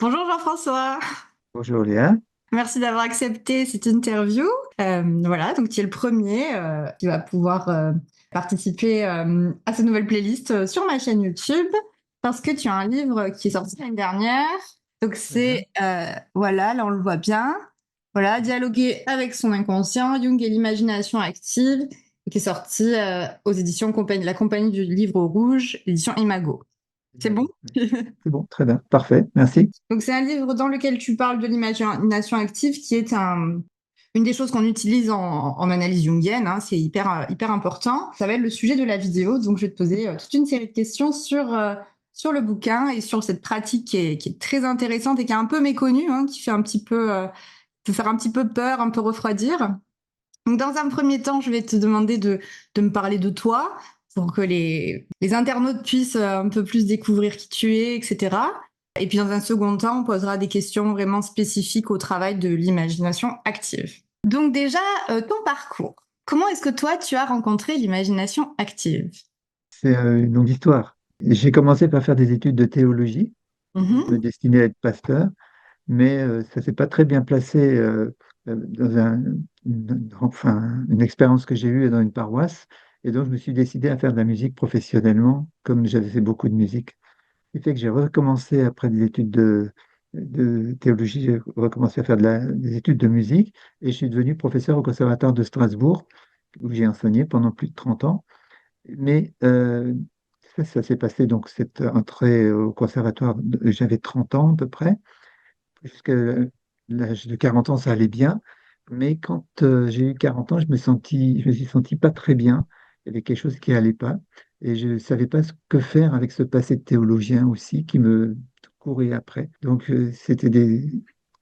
Bonjour Jean-François, Bonjour Léa. merci d'avoir accepté cette interview. Voilà, donc tu es le premier qui va pouvoir participer à cette nouvelle playlist sur ma chaîne YouTube parce que tu as un livre qui est sorti l'année dernière. Donc Très bien. voilà, là on le voit bien. Voilà, dialoguer avec son inconscient, Jung et l'imagination active, qui est sorti aux éditions La Compagnie du Livre Rouge, édition Imago. C'est bon? Imago. C'est bon, très bien, parfait, merci. Donc, c'est un livre dans lequel tu parles de l'imagination active, qui est une des choses qu'on utilise en analyse jungienne. Hein, c'est hyper important. Ça va être le sujet de la vidéo. Donc, je vais te poser toute une série de questions sur le bouquin et sur cette pratique qui est très intéressante et qui est un peu méconnue, hein, qui fait un petit peu, peut faire un petit peu peur, un peu refroidir. Donc, dans un premier temps, je vais te demander de me parler de toi pour que les internautes puissent un peu plus découvrir qui tu es, etc. Et puis, dans un second temps, on posera des questions vraiment spécifiques au travail de l'imagination active. Donc, déjà, ton parcours. Comment est-ce que toi, tu as rencontré l'imagination active? C'est une longue histoire. J'ai commencé par faire des études de théologie. Je me Mhm. destinais à être pasteur, mais ça s'est pas très bien placé dans une expérience que j'ai eue dans une paroisse. Et donc, je me suis décidé à faire de la musique professionnellement, comme j'avais fait beaucoup de musique. Ce qui fait que j'ai recommencé après des études de théologie, j'ai recommencé à faire des études de musique et je suis devenu professeur au Conservatoire de Strasbourg, où j'ai enseigné pendant plus de 30 ans. Mais ça s'est passé, donc cette entrée au conservatoire, j'avais 30 ans à peu près. Jusqu'à l'âge de 40 ans, ça allait bien. Mais quand j'ai eu 40 ans, je me suis senti pas très bien. Il y avait quelque chose qui allait pas. Et je ne savais pas ce que faire avec ce passé de théologien aussi qui me courait après. Donc, c'était des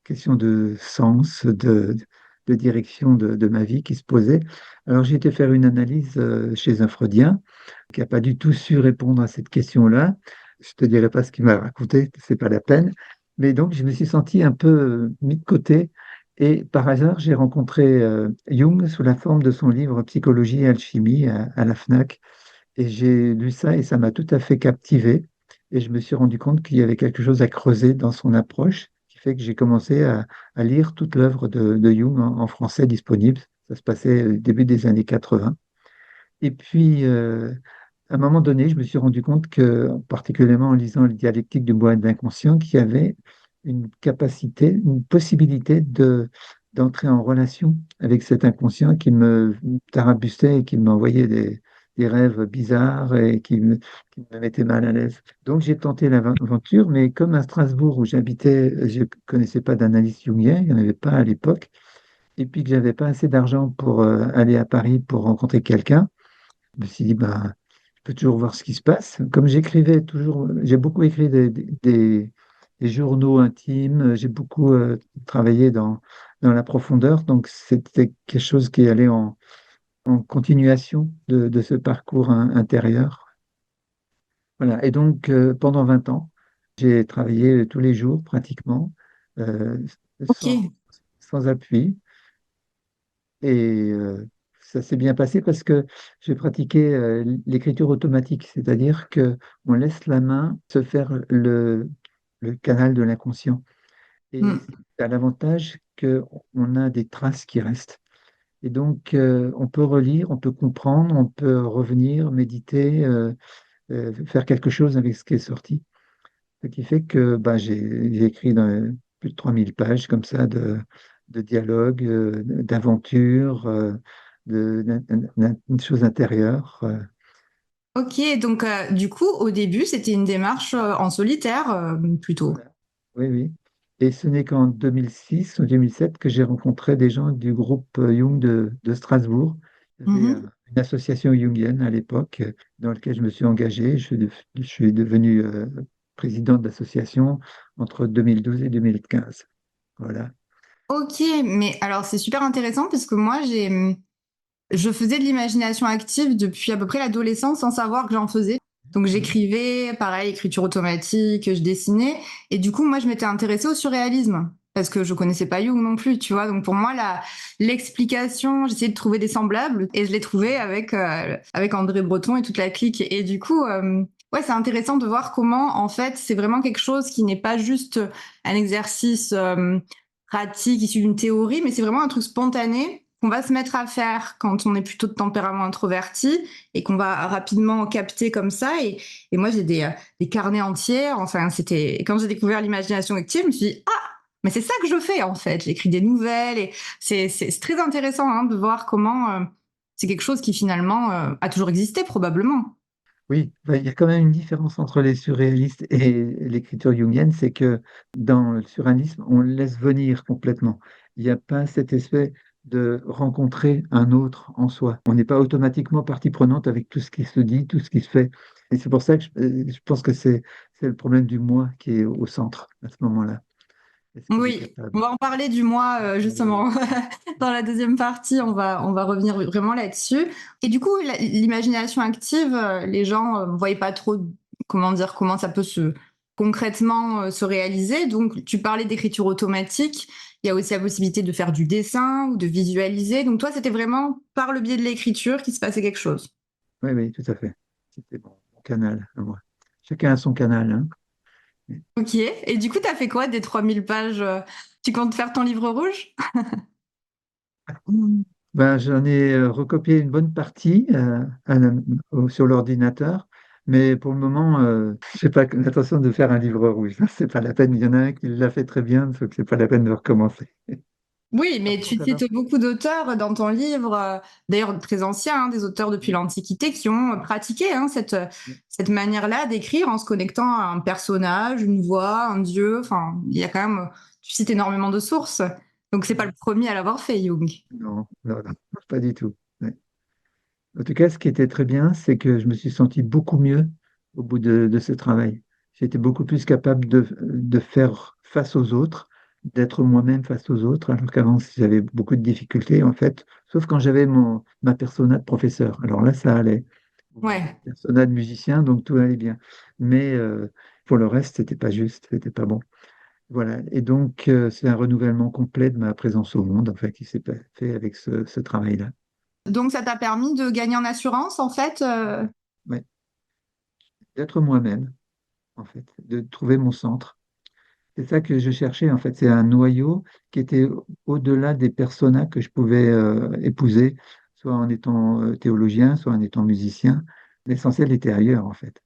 questions de sens, de direction de ma vie qui se posaient. Alors, j'ai été faire une analyse chez un freudien qui n'a pas du tout su répondre à cette question-là. Je te dirai pas ce qu'il m'a raconté, c'est pas la peine. Mais donc, je me suis senti un peu mis de côté. Et par hasard, j'ai rencontré Jung sous la forme de son livre Psychologie et alchimie à la FNAC. Et j'ai lu ça et ça m'a tout à fait captivé. Et je me suis rendu compte qu'il y avait quelque chose à creuser dans son approche, qui fait que j'ai commencé à lire toute l'œuvre de Jung en français disponible. Ça se passait au début des années 80. Et puis, à un moment donné, je me suis rendu compte que, particulièrement en lisant le dialectique du moi et de l'inconscient, qu'il y avait une capacité, une possibilité d'entrer en relation avec cet inconscient qui me tarabustait et qui m'envoyait des rêves bizarres et qui me mettait mal à l'aise. Donc j'ai tenté l'aventure, mais comme à Strasbourg où j'habitais, je ne connaissais pas d'analyse jungienne, il n'y en avait pas à l'époque, et puis que j'avais pas assez d'argent pour aller à Paris pour rencontrer quelqu'un, je me suis dit, bah, je peux toujours voir ce qui se passe. Comme j'écrivais toujours, j'ai beaucoup écrit des journaux intimes, j'ai beaucoup travaillé dans la profondeur, donc c'était quelque chose qui allait en continuation de ce parcours intérieur. Voilà. Et donc, pendant 20 ans, j'ai travaillé tous les jours pratiquement, euh, Ok. sans, sans appui. Et ça s'est bien passé parce que j'ai pratiqué l'écriture automatique, c'est-à-dire que on laisse la main se faire le canal de l'inconscient. Et Hmm. ça a l'avantage qu'on a des traces qui restent. Et donc, on peut relire, on peut comprendre, on peut revenir, méditer, faire quelque chose avec ce qui est sorti. Ce qui fait que bah, j'ai écrit dans plus de 3000 pages comme ça de dialogues, d'aventures, de choses intérieures. Ok, donc du coup, au début, c'était une démarche en solitaire plutôt. Voilà. Oui, oui. Et ce n'est qu'en 2006 ou 2007 que j'ai rencontré des gens du groupe Jung de Strasbourg. Il y avait Mhm. une association jungienne à l'époque dans laquelle je me suis engagé. Je suis devenu président de l'association entre 2012 et 2015. Voilà. Ok, mais alors c'est super intéressant parce que moi je faisais de l'imagination active depuis à peu près l'adolescence sans savoir que j'en faisais. Donc Mhm. j'écrivais, pareil, écriture automatique, je dessinais. Et du coup, moi, je m'étais intéressée au surréalisme parce que je connaissais pas Jung non plus, tu vois. Donc pour moi, l'explication, j'essayais de trouver des semblables et je l'ai trouvé avec André Breton et toute la clique. Et du coup, Ouais, c'est intéressant de voir comment, en fait, c'est vraiment quelque chose qui n'est pas juste un exercice pratique issu d'une théorie, mais c'est vraiment un truc spontané qu'on va se mettre à faire quand on est plutôt de tempérament introverti et qu'on va rapidement capter comme ça. Et moi, j'ai des carnets entiers. Enfin, c'était quand j'ai découvert l'imagination active, je me suis dit, ah, mais c'est ça que je fais, en fait. J'écris des nouvelles et c'est très intéressant hein, de voir comment c'est quelque chose qui finalement a toujours existé, probablement. Oui, bah, il y a quand même une différence entre les surréalistes et l'écriture jungienne, c'est que dans le surréalisme, on le laisse venir complètement. Il n'y a pas cet effet de rencontrer un autre en soi. On n'est pas automatiquement partie prenante avec tout ce qui se dit, tout ce qui se fait. Et c'est pour ça que je pense que c'est le problème du moi qui est au centre à ce moment-là. Est-ce qu'il est Oui, on capable? va en parler du mois justement dans la deuxième partie. On va revenir vraiment là-dessus. Et du coup, l'imagination active, les gens ne voyaient pas trop comment dire comment ça peut se concrètement se réaliser. Donc, tu parlais d'écriture automatique. Il y a aussi la possibilité de faire du dessin ou de visualiser. Donc, toi, c'était vraiment par le biais de l'écriture qu'il se passait quelque chose. Oui, oui, tout à fait. C'était mon canal à moi. Chacun a son canal, hein. Ok. Et du coup, tu as fait quoi des 3000 pages? Tu comptes faire ton livre rouge? Mm. Ben, j'en ai recopié une bonne partie sur l'ordinateur, mais pour le moment, je n'ai pas l'intention de faire un livre rouge. C'est pas la peine. Il y en a un qui l'a fait très bien, donc c'est pas la peine de recommencer. Oui, mais Par tu contre, alors, cites beaucoup d'auteurs dans ton livre, d'ailleurs très anciens, hein, des auteurs depuis l'Antiquité qui ont pratiqué hein, cette manière-là d'écrire en se connectant à un personnage, une voix, un dieu. Enfin, il y a quand même, tu cites énormément de sources. Donc c'est pas le premier à l'avoir fait, Jung. non, non, non, pas du tout. Ouais. En tout cas, ce qui était très bien, c'est que je me suis senti beaucoup mieux au bout de ce travail. J'étais beaucoup plus capable de faire face aux autres, d'être moi-même face aux autres, alors qu'avant, j'avais beaucoup de difficultés, en fait, sauf quand j'avais ma persona de professeur. Alors là, ça allait. Ou ma Ouais. persona de musicien, donc tout allait bien. Mais pour le reste, c'était pas juste, c'était pas bon. Voilà. Et donc, c'est un renouvellement complet de ma présence au monde, en fait, qui s'est fait avec ce travail-là. Donc ça t'a permis de gagner en assurance, en fait. Ouais. D'être moi-même, en fait, de trouver mon centre. C'est ça que je cherchais, en fait. C'est un noyau qui était au-delà des personas que je pouvais épouser, soit en étant théologien, soit en étant musicien. L'essentiel était ailleurs, en fait.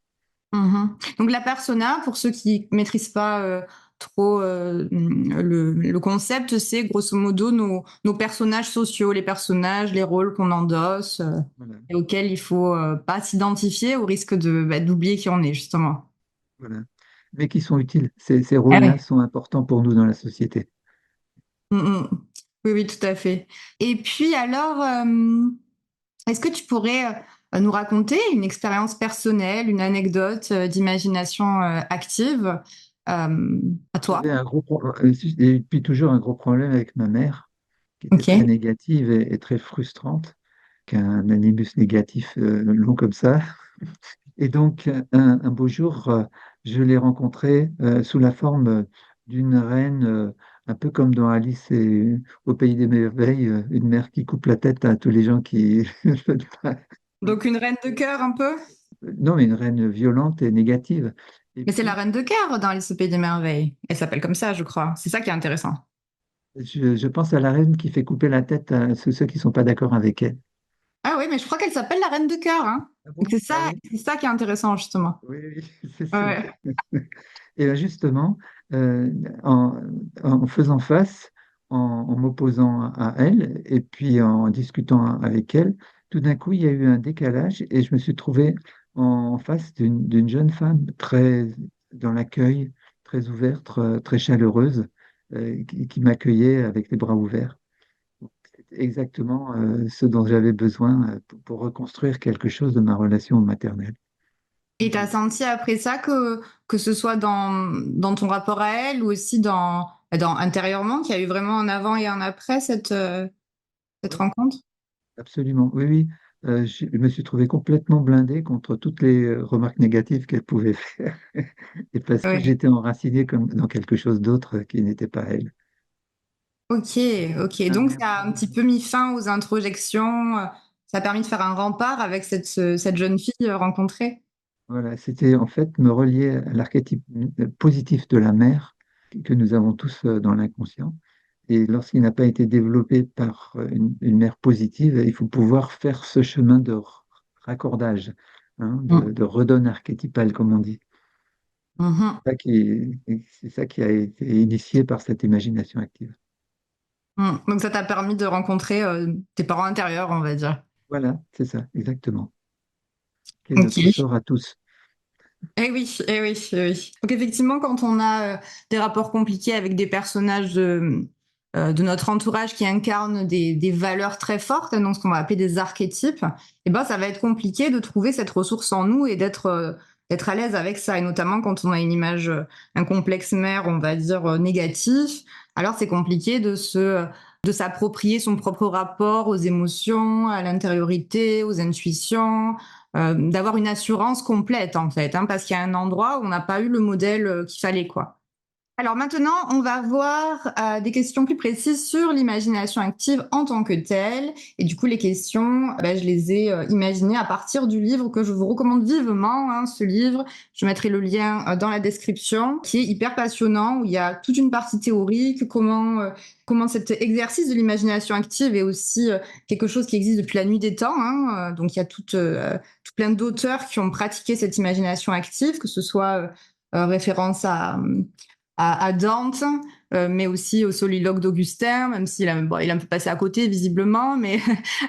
Mhm. Donc la persona, pour ceux qui maîtrisent pas trop le concept, c'est grosso modo nos personnages sociaux, les personnages, les rôles qu'on endosse Voilà, et auxquels il faut pas s'identifier au risque d'oublier qui on est justement. voilà. Mais qui sont utiles. Ces Ah rôles-là oui. sont importants pour nous dans la société. Mm, mm. Oui, oui, tout à fait. Et puis alors, est-ce que tu pourrais nous raconter une expérience personnelle, une anecdote d'imagination active à toi? J'avais et puis toujours un gros problème avec ma mère, qui était très Ok. négative et très frustrante, qu'un animus négatif long comme ça. Et donc, un beau jour, je l'ai rencontrée sous la forme d'une reine, un peu comme dans Alice et au Pays des Merveilles, une mère qui coupe la tête à tous les gens qui... Donc une reine de cœur un peu? Non, mais une reine violente et négative. Et Mais c'est la puis, reine de cœur dans Alice au Pays des Merveilles. Elle s'appelle comme ça, je crois. C'est ça qui est intéressant. je pense à la reine qui fait couper la tête à ceux qui ne sont pas d'accord avec elle. Ah oui, mais je crois qu'elle s'appelle la reine de cœur, hein. Ah Donc bon? Ah oui? c'est ça qui est intéressant, justement. Oui, oui, c'est Ouais. vrai. Et bien justement, euh, en, en faisant face, en m'opposant à elle, et puis en discutant avec elle, tout d'un coup, il y a eu un décalage et je me suis trouvé en face d'une jeune femme très dans l'accueil, très ouverte, très chaleureuse, qui m'accueillait avec les bras ouverts. C'était exactement ce dont j'avais besoin pour reconstruire quelque chose de ma relation maternelle. Et t'as senti après ça que ce soit dans ton rapport à elle ou aussi dans intérieurement, qu'il y a eu vraiment un avant et un après cette Oui, rencontre? absolument, oui, oui. Je me suis trouvé complètement blindé contre toutes les remarques négatives qu'elle pouvait faire. Et parce que Oui. j'étais enraciné comme dans quelque chose d'autre qui n'était pas elle. Ok, ok. Un Donc ça a un merveilleux petit peu mis fin aux introjections. Ça a permis de faire un rempart avec cette jeune fille rencontrée. Voilà, c'était en fait me relier à l'archétype positif de la mère que nous avons tous dans l'inconscient. Et lorsqu'il n'a pas été développé par une mère positive, il faut pouvoir faire ce chemin de raccordage, hein, Mm. de redonne archétypale, comme on dit. Mhm. C'est ça qui a été initié par cette imagination active. Mm. Donc ça t'a permis de rencontrer tes parents intérieurs, on va dire. Voilà, c'est ça, exactement. Qui est notre Ok. sort à tous. Eh oui, eh oui, eh oui. Donc effectivement, quand on a des rapports compliqués avec des personnages de notre entourage qui incarnent des valeurs très fortes, donc ce qu'on va appeler des archétypes, eh ben ça va être compliqué de trouver cette ressource en nous et d'être à l'aise avec ça. Et notamment quand on a une image, un complexe mère, on va dire négatif, alors c'est compliqué de s'approprier son propre rapport aux émotions, à l'intériorité, aux intuitions, d'avoir une assurance complète en fait, hein, parce qu'il y a un endroit où on n'a pas eu le modèle qu'il fallait quoi. Alors maintenant, on va voir des questions plus précises sur l'imagination active en tant que telle. Et du coup, les questions, ben, je les ai imaginées à partir du livre que je vous recommande vivement. Hein, ce livre, je mettrai le lien dans la description, qui est hyper passionnant, où il y a toute une partie théorique, comment cet exercice de l'imagination active est aussi quelque chose qui existe depuis la nuit des temps. Hein, donc il y a tout plein d'auteurs qui ont pratiqué cette imagination active, que ce soit référence à Dante, mais aussi au soliloque d'Augustin, même s'il a, bon, il a un peu passé à côté visiblement, mais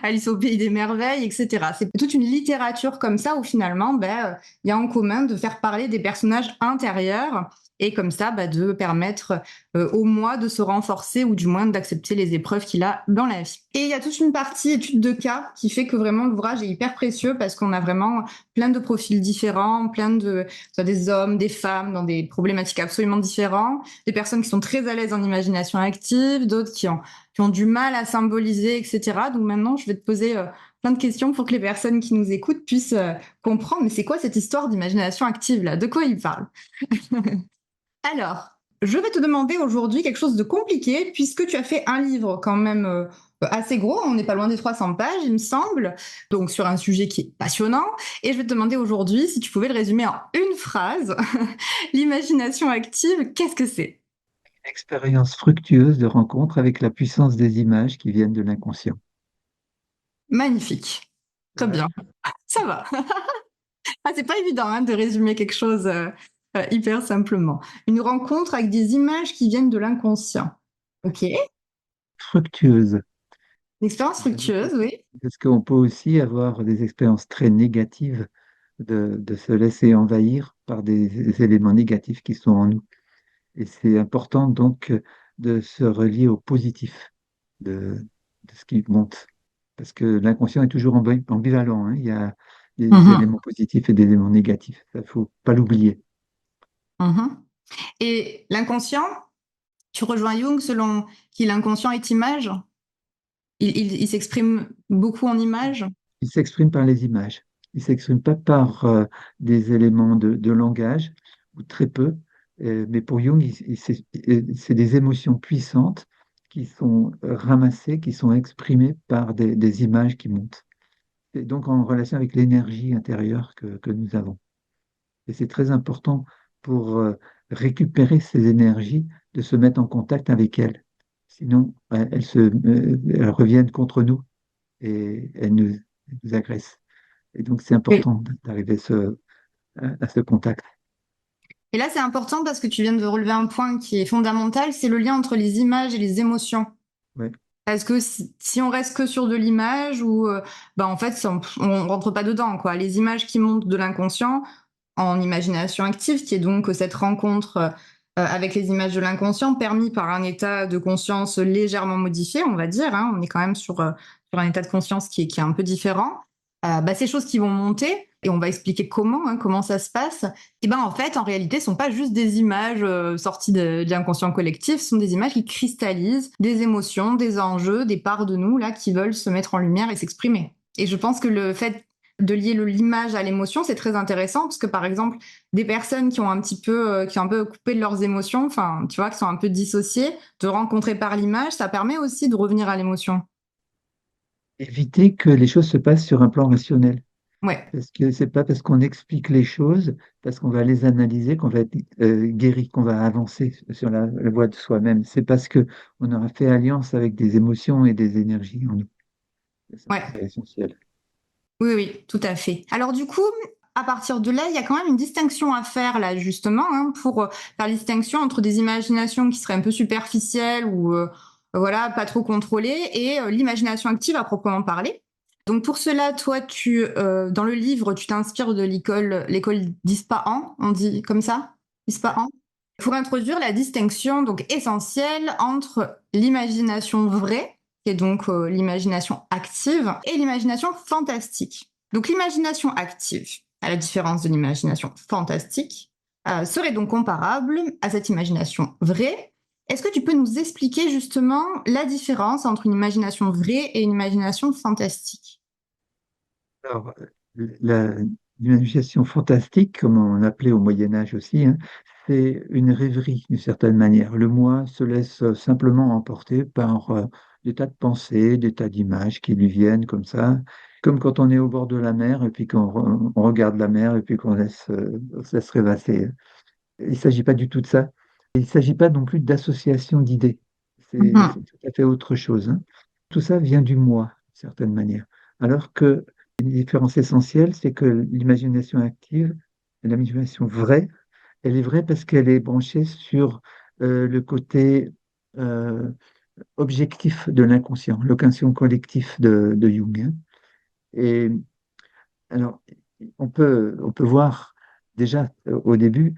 Alice au pays des merveilles, etc. C'est toute une littérature comme ça où finalement, ben, il y a en commun de faire parler des personnages intérieurs et comme ça, ben, de permettre au moi de se renforcer ou du moins d'accepter les épreuves qu'il a dans la vie. Et il y a toute une partie étude de cas qui fait que vraiment l'ouvrage est hyper précieux parce qu'on a vraiment plein de profils différents, soit des hommes, des femmes dans des problématiques absolument différentes, des personnes qui sont très à l'aise en imagination active, d'autres qui ont du mal à symboliser, etc. Donc maintenant, je vais te poser plein de questions pour que les personnes qui nous écoutent puissent comprendre, mais c'est quoi cette histoire d'imagination active là? De quoi il parle? Alors, je vais te demander aujourd'hui quelque chose de compliqué, puisque tu as fait un livre quand même assez gros, on n'est pas loin des 300 pages, il me semble, donc sur un sujet qui est passionnant. Et je vais te demander aujourd'hui si tu pouvais le résumer en une phrase. L'imagination active, qu'est-ce que c'est? Expérience fructueuse de rencontre avec la puissance des images qui viennent de l'inconscient. Magnifique. Très Voilà. bien. Ça va. Ah, c'est pas évident hein, de résumer quelque chose hyper simplement. Une rencontre avec des images qui viennent de l'inconscient. Ok. Une Fructueuse. expérience fructueuse, oui. Parce qu'on peut aussi avoir des expériences très négatives de se laisser envahir par des éléments négatifs qui sont en nous. Et c'est important donc de se relier au positif de, de ce qui monte. Parce que l'inconscient est toujours ambivalent, hein. Il y a des Mhm. éléments positifs et des éléments négatifs. Il ne faut pas l'oublier. Mhm. Et l'inconscient, tu rejoins Jung selon qui l'inconscient est image. Il s'exprime beaucoup en images. Il s'exprime par les images. Il ne s'exprime pas par des éléments de langage, ou très peu. Mais pour Jung, c'est des émotions puissantes qui sont ramassées, qui sont exprimées par des images qui montent. Et donc en relation avec l'énergie intérieure que nous avons. Et c'est très important pour récupérer ces énergies, de se mettre en contact avec elles. Sinon, elles reviennent contre nous et nous agressent. Et donc, c'est Oui. important d'arriver à ce contact. Et là, c'est important parce que tu viens de relever un point qui est fondamental, c'est le lien entre les images et les émotions. Ouais. Parce que si on reste que sur de l'image ou bah en fait on rentre pas dedans quoi. Les images qui montent de l'inconscient en imagination active, qui est donc cette rencontre avec les images de l'inconscient permis par un état de conscience légèrement modifié, on va dire. Hein. On est quand même sur un état de conscience qui est un peu différent. Bah, ces choses qui vont monter, et on va expliquer comment, hein, comment ça se passe, et ben en fait, en réalité, ce sont pas juste des images sorties de l'inconscient collectif, ce sont des images qui cristallisent des émotions, des enjeux, des parts de nous là qui veulent se mettre en lumière et s'exprimer. Et je pense que le fait de lier l'image à l'émotion, c'est très intéressant parce que par exemple, des personnes qui ont un petit peu, qui ont un peu coupé de leurs émotions, enfin, tu vois, qui sont un peu dissociées, de rencontrer par l'image, ça permet aussi de revenir à l'émotion. Éviter que les choses se passent sur un plan rationnel. Ouais. Parce que c'est pas parce qu'on explique les choses, parce qu'on va les analyser, qu'on va être guéri, qu'on va avancer sur la voie de soi-même. C'est parce que on aura fait alliance avec des émotions et des énergies en nous. Ça, c'est Ouais. essentiel. Oui, oui, tout à fait. Alors du coup, à partir de là, il y a quand même une distinction à faire là, justement, hein, pour faire la distinction entre des imaginations qui seraient un peu superficielles ou voilà, pas trop contrôlées, et l'imagination active à proprement parler. Donc pour cela, toi, dans le livre, tu t'inspires de l'école d'Ispahan, on dit comme ça, Ouais. Ispahan, pour introduire la distinction donc essentielle entre l'imagination vraie, qui est donc l'imagination active, et l'imagination fantastique. Donc l'imagination active, à la différence de l'imagination fantastique, serait donc comparable à cette imagination vraie. Est-ce que tu peux nous expliquer justement la différence entre une imagination vraie et une imagination fantastique? Alors, la- l'imagination fantastique, comme on appelait au Moyen Âge aussi, hein, c'est une rêverie d'une certaine manière. Le moi se laisse simplement emporter par des tas de pensées, des tas d'images qui lui viennent comme ça, comme quand on est au bord de la mer et puis on regarde la mer et puis on se laisse rêvasser. Il ne s'agit pas du tout de ça. Il ne s'agit pas non plus d'association d'idées. C'est Mhm. tout à fait autre chose, hein. Tout ça vient du moi, d'une certaine manière. Alors que une différence essentielle, c'est que l'imagination active, l'imagination vraie, elle est vraie parce qu'elle est branchée sur le côté euh, objectif de l'inconscient, l'inconscient collectif de Jung, hein. Et alors, on peut voir déjà au début,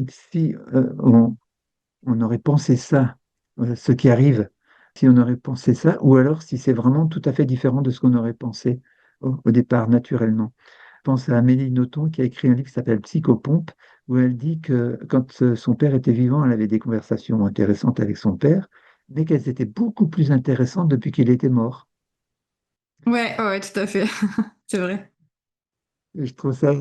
si on aurait pensé ça, ce qui arrive, si on aurait pensé ça, ou alors si c'est vraiment tout à fait différent de ce qu'on aurait pensé au départ, naturellement. Je pense à Amélie Nothomb qui a écrit un livre qui s'appelle Psychopompe, où elle dit que quand son père était vivant, elle avait des conversations intéressantes avec son père, mais qu'elles étaient beaucoup plus intéressantes depuis qu'il était mort. Ouais, ouais, ouais, tout à fait. C'est vrai. Et je trouve ça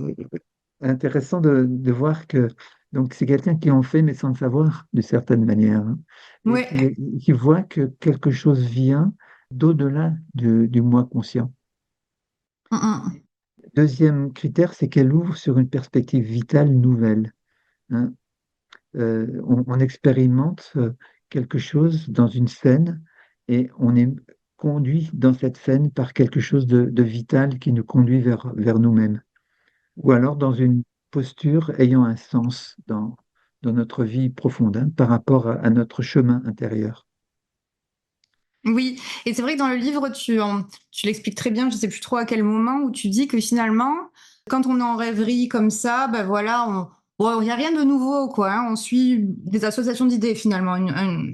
intéressant de voir que donc c'est quelqu'un qui en fait, mais sans le savoir, d'une certaine manière, hein, et Ouais. qui voit que quelque chose vient d'au-delà du moi conscient. Mhm. Deuxième critère, c'est qu'elle ouvre sur une perspective vitale nouvelle, hein. On expérimente quelque chose dans une scène et on est conduit dans cette scène par quelque chose de vital qui nous conduit vers nous-mêmes, ou alors dans une posture ayant un sens dans notre vie profonde, hein, par rapport à notre chemin intérieur. Oui, et c'est vrai que dans le livre, tu l'expliques très bien, je sais plus trop à quel moment, où tu dis que finalement, quand on est en rêverie comme ça, ben voilà, bon, il y a rien de nouveau, quoi, hein, on suit des associations d'idées finalement,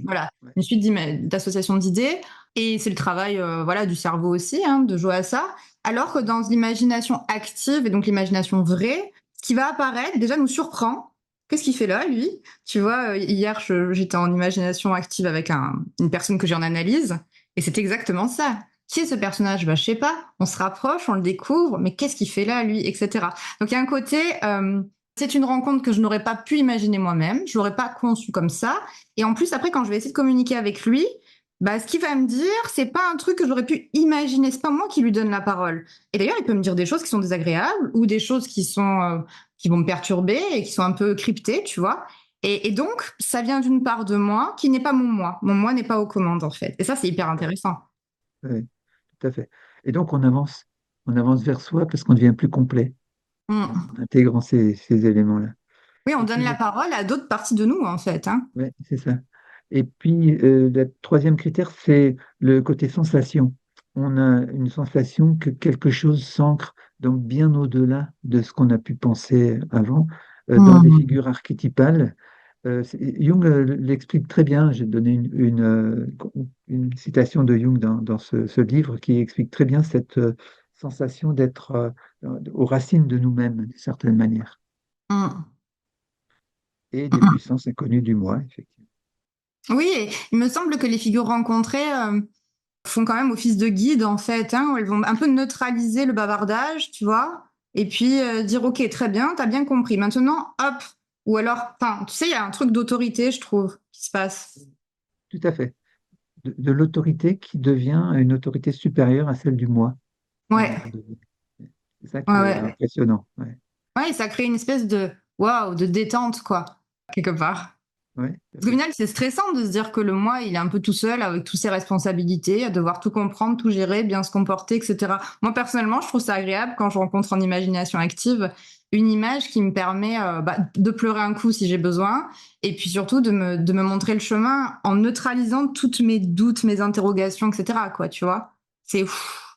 voilà, Ouais. une suite d'associations d'idées, et c'est le travail, voilà, du cerveau aussi, hein, de jouer à ça. Alors que dans l'imagination active et donc l'imagination vraie, ce qui va apparaître déjà nous surprend. Qu'est-ce qu'il fait là, lui? Tu vois, hier, j'étais en imagination active avec une personne que j'ai en analyse, et c'est exactement ça. Qui est ce personnage? Bah, je sais pas. On se rapproche, on le découvre, mais qu'est-ce qu'il fait là, lui, etc. Donc il y a un côté, c'est une rencontre que je n'aurais pas pu imaginer moi-même, je l'aurais pas conçu comme ça. Et en plus, après, quand je vais essayer de communiquer avec lui, bah, ce qu'il va me dire, c'est pas un truc que j'aurais pu imaginer. C'est pas moi qui lui donne la parole. Et d'ailleurs, il peut me dire des choses qui sont désagréables ou des choses qui vont me perturber et qui sont un peu cryptées, tu vois. Et donc, ça vient d'une part de moi qui n'est pas mon moi. Mon moi n'est pas aux commandes, en fait. Et ça, c'est hyper intéressant. Oui, tout à fait. Et donc on avance vers soi parce qu'on devient plus complet en Mm. intégrant ces éléments-là. Oui, on Et donne puis, la parole à d'autres parties de nous, en fait, hein. ouais, c'est ça. Et puis, le troisième critère, c'est le côté sensation. On a une sensation que quelque chose s'ancre donc bien au-delà de ce qu'on a pu penser avant, dans des Mm. figures archétypales. Jung l'explique très bien. J'ai donné une citation de Jung dans ce livre qui explique très bien cette sensation d'être aux racines de nous-mêmes, d'une certaine manière, Mm. et des Mm. puissances inconnues du moi, effectivement. Oui, et il me semble que les figures rencontrées font quand même office de guide, en fait, hein. Elles vont un peu neutraliser le bavardage, tu vois, et puis dire, OK, très bien, t'as bien compris. Maintenant, hop. Ou alors, enfin, tu sais, il y a un truc d'autorité, je trouve, qui se passe. Tout à fait. De l'autorité qui devient une autorité supérieure à celle du moi, à un Ouais. moment donné. C'est ça Ouais, qui est ouais. impressionnant. Ouais, Ouais, et ça crée une espèce de waouh, de détente, quoi, quelque part. ouais, tout à Parce qu'au fait. final, c'est stressant de se dire que le moi, il est un peu tout seul avec toutes ses responsabilités, à devoir tout comprendre, tout gérer, bien se comporter, etc. Moi, personnellement, je trouve ça agréable quand je rencontre en imagination active une image qui me permet de pleurer un coup si j'ai besoin, et puis surtout de me montrer le chemin en neutralisant toutes mes doutes, mes interrogations, etc. Quoi, tu vois? C'est ouf.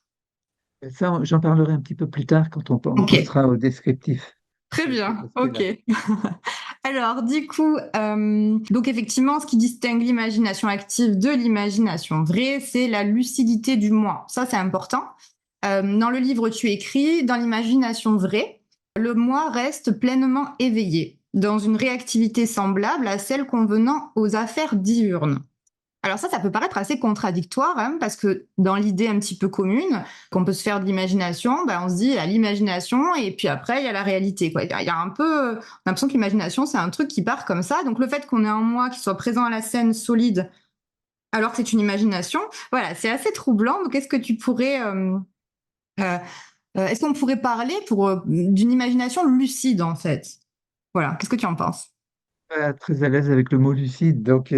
Et ça, j'en parlerai un petit peu plus tard quand on Ok, passera au descriptif, très cet bien. Ok. aspect-là. Alors, du coup, donc effectivement, ce qui distingue l'imagination active de l'imagination vraie, c'est la lucidité du moi. Ça, c'est important. Dans le livre, tu écris, dans l'imagination vraie, le moi reste pleinement éveillé, dans une réactivité semblable à celle convenant aux affaires diurnes. Alors ça peut paraître assez contradictoire, hein, parce que dans l'idée un petit peu commune qu'on peut se faire de l'imagination, on se dit il y a l'imagination et puis après il y a la réalité. Quoi. Il y a un peu, on a l'impression que l'imagination c'est un truc qui part comme ça. Donc le fait qu'on ait un moi qui soit présent à la scène solide, alors que c'est une imagination, voilà, c'est assez troublant. Donc est-ce que tu pourrais, euh, est-ce qu'on pourrait parler d'une imagination lucide en fait? Voilà, qu'est-ce que tu en penses? Pas très à l'aise avec le mot lucide, donc,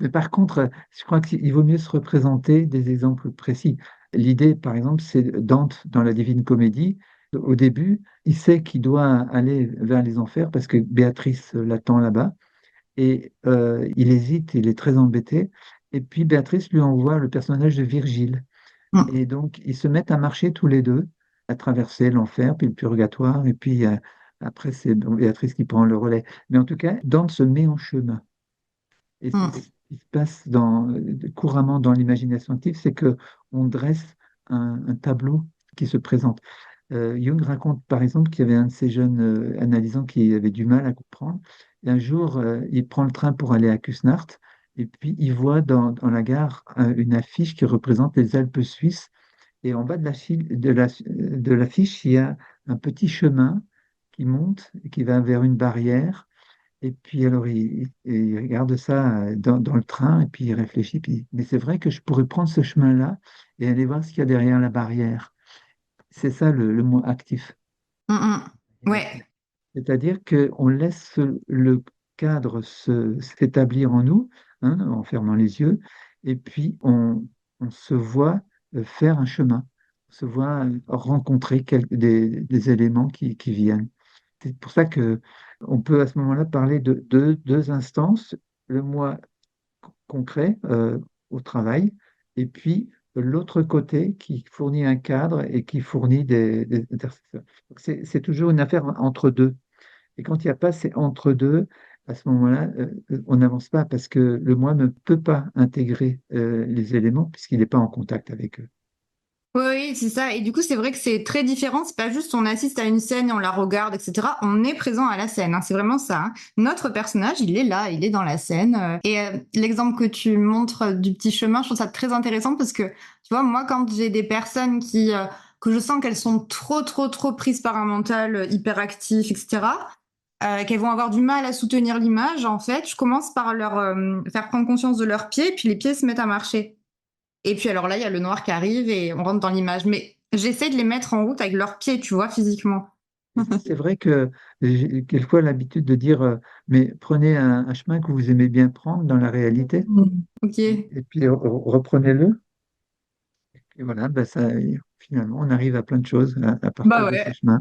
mais par contre, je crois qu'il vaut mieux se représenter des exemples précis. L'idée, par exemple, c'est Dante dans la Divine Comédie. Au début, il sait qu'il doit aller vers les enfers parce que Béatrice l'attend là-bas. Et il hésite, il est très embêté. Et puis Béatrice lui envoie le personnage de Virgile. Mm, Et donc ils se mettent à marcher tous les deux, à traverser l'enfer, puis le purgatoire, et puis après c'est Béatrice qui prend le relais. Mais en tout cas, Dante se met en chemin. Et c'est ce mm, qui se passe couramment dans l'imagination active, c'est que on dresse un tableau qui se présente. Jung raconte par exemple qu'il y avait un de ces jeunes analysants qui avait du mal à comprendre. Et un jour, il prend le train pour aller à Cusnart, et puis il voit dans la gare une affiche qui représente les Alpes suisses. Et en bas de l'affiche, il y a un petit chemin qui monte et qui va vers une barrière. Et puis alors, il regarde ça dans le train et puis il réfléchit. Puis, mais c'est vrai que je pourrais prendre ce chemin-là et aller voir ce qu'il y a derrière la barrière. C'est ça le mot actif. mm, mm. Ouais. C'est-à-dire qu'on laisse le cadre s'établir en nous, hein, en fermant les yeux, et puis on se voit faire un chemin, on se voit rencontrer des éléments qui viennent. C'est pour ça que on peut à ce moment-là parler de deux instances, le moi concret au travail, et puis l'autre côté qui fournit un cadre et qui fournit des intercesseurs. Donc, c'est toujours une affaire entre deux. Et quand il n'y a pas ces entre deux, à ce moment-là, on n'avance pas parce que le moi ne peut pas intégrer les éléments puisqu'il n'est pas en contact avec eux. Oui, oui, c'est ça. Et du coup, c'est vrai que c'est très différent. C'est pas juste on assiste à une scène et on la regarde, etc. On est présent à la scène, hein. C'est vraiment ça, hein. Notre personnage, il est là, il est dans la scène. L'exemple que tu montres du petit chemin, je trouve ça très intéressant parce que, tu vois, moi, quand j'ai des personnes que je sens qu'elles sont trop, trop, trop prises par un mental hyperactif, etc., qu'elles vont avoir du mal à soutenir l'image, en fait, je commence par leur faire prendre conscience de leurs pieds, puis les pieds se mettent à marcher. Et puis alors là, il y a le noir qui arrive et on rentre dans l'image. Mais j'essaie de les mettre en route avec leurs pieds, tu vois, physiquement. Et ça, c'est vrai que j'ai quelquefois l'habitude de dire, mais prenez un chemin que vous aimez bien prendre dans la réalité, Mm. Ok. et puis reprenez-le. Et voilà, ben ça, finalement, on arrive à plein de choses à partir Bah de ce ouais. chemin.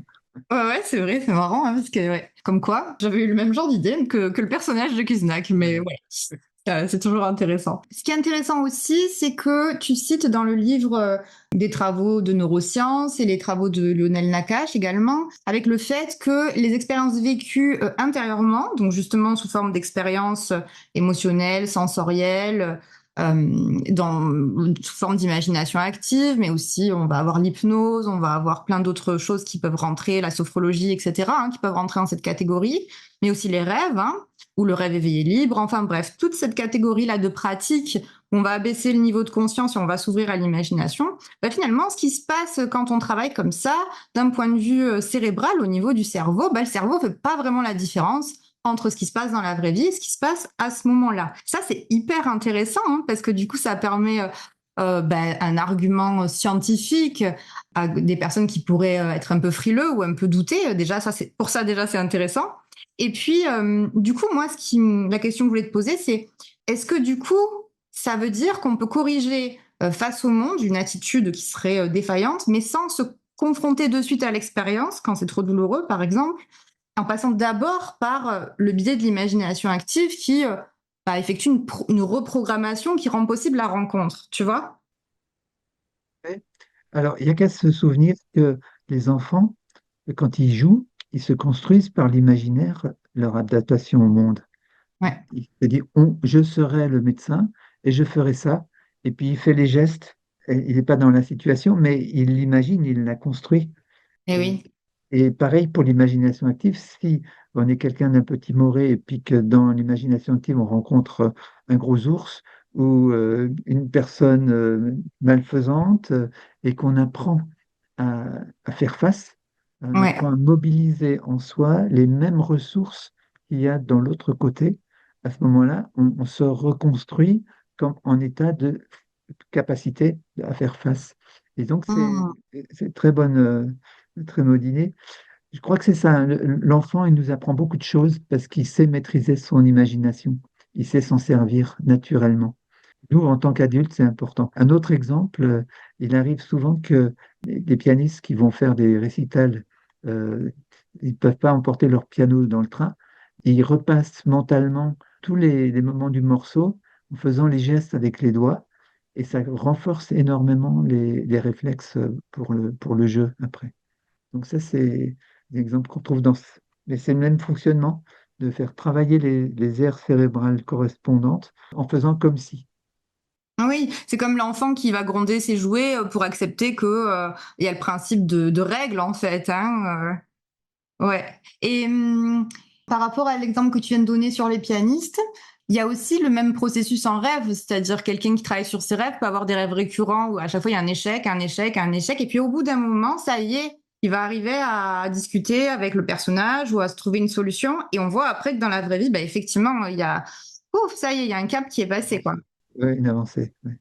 Ouais, ouais, c'est vrai, c'est marrant, hein, parce que, ouais, comme quoi, j'avais eu le même genre d'idée que le personnage de Kuznak, mais Voilà. ouais, c'est toujours intéressant. Ce qui est intéressant aussi, c'est que tu cites dans le livre des travaux de neurosciences et les travaux de Lionel Nakache également, avec le fait que les expériences vécues intérieurement, donc justement sous forme d'expériences émotionnelles, sensorielles, sous forme d'imagination active, mais aussi on va avoir l'hypnose, on va avoir plein d'autres choses qui peuvent rentrer, la sophrologie, etc., hein, qui peuvent rentrer dans cette catégorie, mais aussi les rêves, hein, ou le rêve éveillé libre, enfin bref, toute cette catégorie-là de pratiques, on va abaisser le niveau de conscience et on va s'ouvrir à l'imagination. Bah, finalement, ce qui se passe quand on travaille comme ça, d'un point de vue cérébral, au niveau du cerveau, bah, le cerveau fait pas vraiment la différence entre ce qui se passe dans la vraie vie et ce qui se passe à ce moment-là. Ça, c'est hyper intéressant, hein, parce que du coup, ça permet un argument scientifique à des personnes qui pourraient être un peu frileux ou un peu douter. Déjà, ça, c'est, pour ça, déjà, c'est intéressant. Et puis, du coup, moi, la question que je voulais te poser, c'est est-ce que du coup, ça veut dire qu'on peut corriger face au monde une attitude qui serait défaillante, mais sans se confronter de suite à l'expérience, quand c'est trop douloureux, par exemple, en passant d'abord par le biais de l'imagination active qui effectue une reprogrammation qui rend possible la rencontre, tu vois? Ouais. Alors, il n'y a qu'à se souvenir que les enfants, quand ils jouent, ils se construisent par l'imaginaire leur adaptation au monde. Ouais. Il se dit, je serai le médecin et je ferai ça. Et puis il fait les gestes. Et il n'est pas dans la situation, mais il l'imagine, il la construit. Eh Et, oui. et pareil pour l'imagination active, si on est quelqu'un d'un peu timoré et puis que dans l'imagination active, on rencontre un gros ours ou une personne malfaisante et qu'on apprend à faire face, on apprend Ouais. à mobiliser en soi les mêmes ressources qu'il y a dans l'autre côté. À ce moment-là, on se reconstruit comme en état de capacité à faire face. Et donc, Mmh. c'est très bonne, très bonne idée. Je crois que c'est ça, hein. L'enfant, il nous apprend beaucoup de choses parce qu'il sait maîtriser son imagination. Il sait s'en servir naturellement. Nous, en tant qu'adultes, c'est important. Un autre exemple, il arrive souvent que les pianistes qui vont faire des récitals, euh, ils ne peuvent pas emporter leur piano dans le train. Ils repassent mentalement tous les moments du morceau en faisant les gestes avec les doigts et ça renforce énormément les réflexes pour le jeu après. Donc ça, c'est des exemples qu'on trouve mais c'est le même fonctionnement de faire travailler les aires cérébrales correspondantes en faisant comme si. Oui, c'est comme l'enfant qui va gronder ses jouets pour accepter que il y a le principe de règle en fait. Hein, ouais. Et par rapport à l'exemple que tu viens de donner sur les pianistes, il y a aussi le même processus en rêve, c'est-à-dire quelqu'un qui travaille sur ses rêves peut avoir des rêves récurrents où à chaque fois il y a un échec, un échec, un échec, et puis au bout d'un moment, ça y est, il va arriver à discuter avec le personnage ou à se trouver une solution, et on voit après que dans la vraie vie, bah, effectivement, il y a, ouf, ça y est, il y a un cap qui est passé, quoi. Ouais, une avancée. Ouais.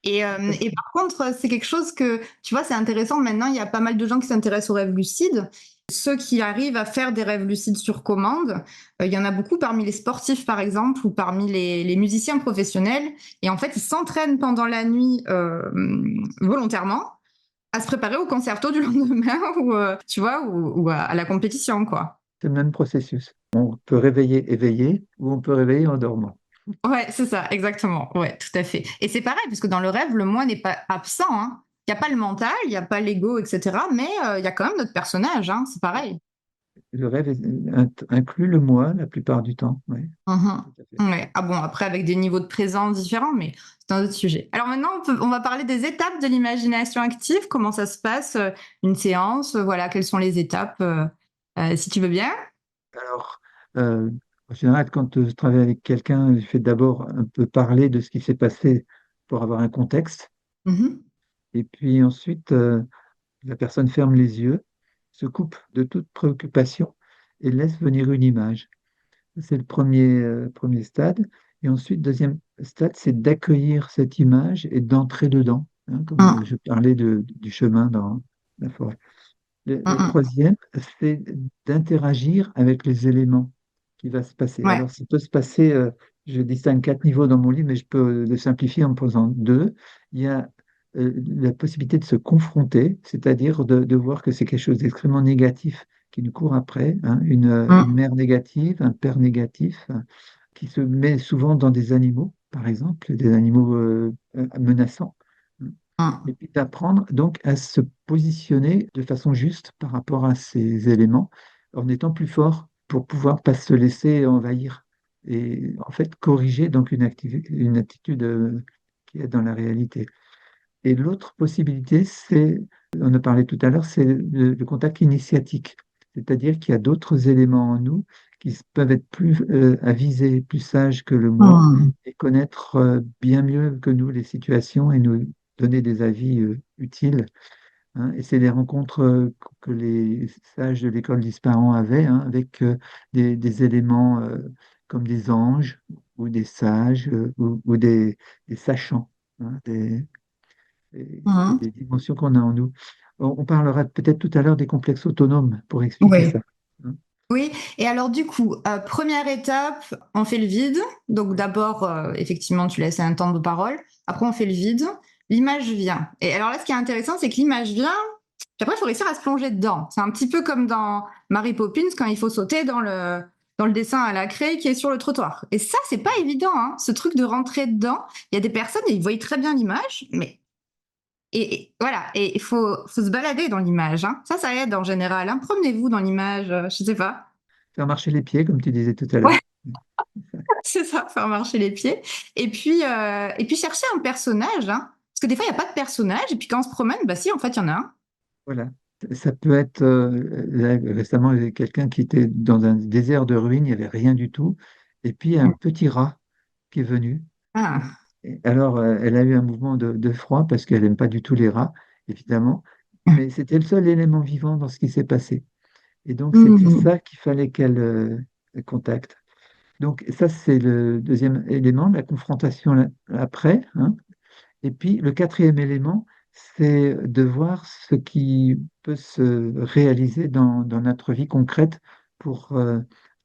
Et par contre, c'est quelque chose que, tu vois, c'est intéressant. Maintenant, il y a pas mal de gens qui s'intéressent aux rêves lucides. Ceux qui arrivent à faire des rêves lucides sur commande, il y en a beaucoup parmi les sportifs, par exemple, ou parmi les musiciens professionnels. Et en fait, ils s'entraînent pendant la nuit volontairement à se préparer au concerto du lendemain ou, tu vois, ou à la compétition, quoi. C'est le même processus. On peut réveiller éveillé ou on peut réveiller en dormant. Ouais, c'est ça, exactement. Ouais, tout à fait. Et c'est pareil, parce que dans le rêve, le moi n'est pas absent, hein. Il n'y a pas le mental, il n'y a pas l'ego, etc. Mais il y a quand même notre personnage, hein. C'est pareil. Le rêve inclut le moi la plupart du temps. Ouais, Mhm. tout à fait. Ouais. Ah bon, après, avec des niveaux de présence différents, mais c'est un autre sujet. Alors maintenant, on va parler des étapes de l'imagination active. Comment ça se passe, une séance, voilà, quelles sont les étapes, si tu veux bien. Alors, en général, quand je travaille avec quelqu'un, je fais d'abord un peu parler de ce qui s'est passé pour avoir un contexte. Mhm. Et puis ensuite, la personne ferme les yeux, se coupe de toute préoccupation et laisse venir une image. C'est le premier stade. Et ensuite, deuxième stade, c'est d'accueillir cette image et d'entrer dedans, hein, comme Mhm. je parlais du chemin dans la forêt. Le Mhm. troisième, c'est d'interagir avec les éléments qui va se passer. Ouais. Alors, ça peut se passer, je distingue 4 niveaux dans mon livre, mais je peux le simplifier en posant deux. Il y a la possibilité de se confronter, c'est-à-dire de voir que c'est quelque chose d'extrêmement négatif qui nous court après, hein, une Mhm. mère négative, un père négatif, qui se met souvent dans des animaux, par exemple, des animaux menaçants. Et Mhm. puis d'apprendre donc à se positionner de façon juste par rapport à ces éléments, en étant plus fort pour pouvoir pas se laisser envahir. Et en fait, corriger donc une attitude qui est dans la réalité. Et l'autre possibilité, on en parlait tout à l'heure, c'est le contact initiatique. C'est-à-dire qu'il y a d'autres éléments en nous qui peuvent être plus avisés, plus sages que le moi, Mhm. et connaître bien mieux que nous les situations et nous donner des avis utiles, hein. Et c'est les rencontres que les sages de l'école d'Ispahan avaient, hein, avec des éléments comme des anges ou des sages ou des sachants, hein, et Mhm. des dimensions qu'on a en nous. On parlera peut-être tout à l'heure des complexes autonomes pour expliquer Oui. ça. Hein. Oui, et alors du coup, première étape, on fait le vide. Donc Oui, d'abord, effectivement, tu laisses un temps de parole. Après, on fait le vide. L'image vient. Et alors là, ce qui est intéressant, c'est que l'image vient, puis après, il faut réussir à se plonger dedans. C'est un petit peu comme dans Mary Poppins, quand il faut sauter dans le dessin à la craie qui est sur le trottoir. Et ça, c'est pas évident, hein, ce truc de rentrer dedans. Il y a des personnes, ils voient très bien l'image, mais et voilà, et faut se balader dans l'image. Hein. Ça aide en général. Hein. Promenez-vous dans l'image, je sais pas. faire marcher les pieds, comme tu disais tout à l'heure. Ouais, c'est ça, faire marcher les pieds. Et puis chercher un personnage. Hein. Parce que des fois, il n'y a pas de personnage. Et puis quand on se promène, bah si, en fait, il y en a un. Voilà. Ça peut être, là, récemment, il y avait quelqu'un qui était dans un désert de ruines, il n'y avait rien du tout. Et puis, un petit rat qui est venu. Ah. Et alors, elle a eu un mouvement de froid parce qu'elle n'aime pas du tout les rats, évidemment. Mais c'était le seul élément vivant dans ce qui s'est passé. Et donc, c'était Mhm. ça qu'il fallait qu'elle contacte. Donc, ça, c'est le deuxième élément, la confrontation après. Hein. Et puis, le quatrième élément, c'est de voir ce qui peut se réaliser dans notre vie concrète pour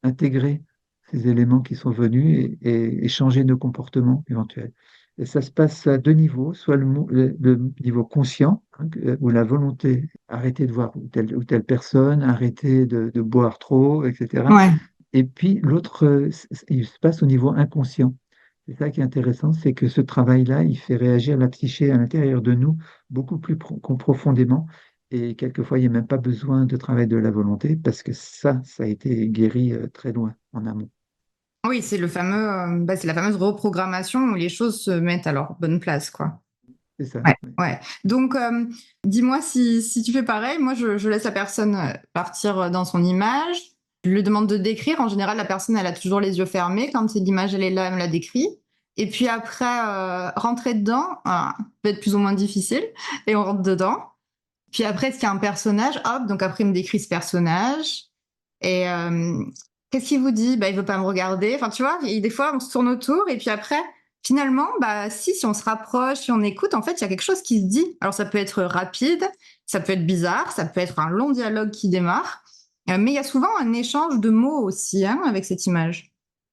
intégrer ces éléments qui sont venus et changer nos comportements éventuels. Et ça se passe à deux niveaux, soit le niveau conscient, hein, où la volonté, arrêter de voir telle ou telle personne, arrêter de boire trop, etc. Ouais. Et puis l'autre, il se passe au niveau inconscient. C'est ça qui est intéressant, c'est que ce travail-là, il fait réagir la psyché à l'intérieur de nous beaucoup plus profondément. Et quelquefois, il n'y a même pas besoin de travail de la volonté parce que ça a été guéri très loin en amont. Oui, c'est le fameux, c'est la fameuse reprogrammation où les choses se mettent à leur bonne place, quoi. C'est ça. Ouais, Ouais. ouais. Donc, dis-moi si tu fais pareil. Moi, je laisse la personne partir dans son image. Je lui demande de décrire. En général, la personne, elle a toujours les yeux fermés. Quand l'image, elle est là, elle me la décrit. Et puis après, rentrer dedans, peut être plus ou moins difficile. Et on rentre dedans. Puis après, est-ce qu'il y a un personnage? Hop, donc après, il me décrit ce personnage. Et qu'est-ce qu'il vous dit? Bah, il veut pas me regarder. Enfin, tu vois, des fois, on se tourne autour et puis après, finalement, bah, si on se rapproche, si on écoute, en fait, il y a quelque chose qui se dit. Alors, ça peut être rapide, ça peut être bizarre, ça peut être un long dialogue qui démarre, mais il y a souvent un échange de mots aussi, hein, avec cette image,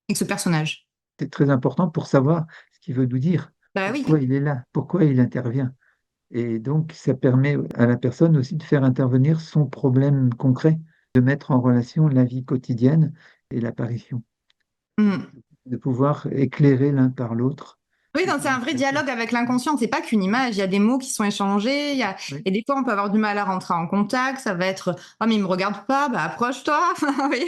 avec ce personnage. C'est très important pour savoir ce qu'il veut nous dire, Bah oui. pourquoi il est là, pourquoi il intervient. Et donc, ça permet à la personne aussi de faire intervenir son problème concret, de mettre en relation la vie quotidienne et l'apparition, Mm. de pouvoir éclairer l'un par l'autre. Oui, Et donc c'est un vrai dialogue avec l'inconscient. C'est pas qu'une image. Il y a des mots qui sont échangés. oui, Et des fois, on peut avoir du mal à rentrer en contact. Ça va être, oh, mais il me regarde pas. Bah, approche-toi. Vous voyez.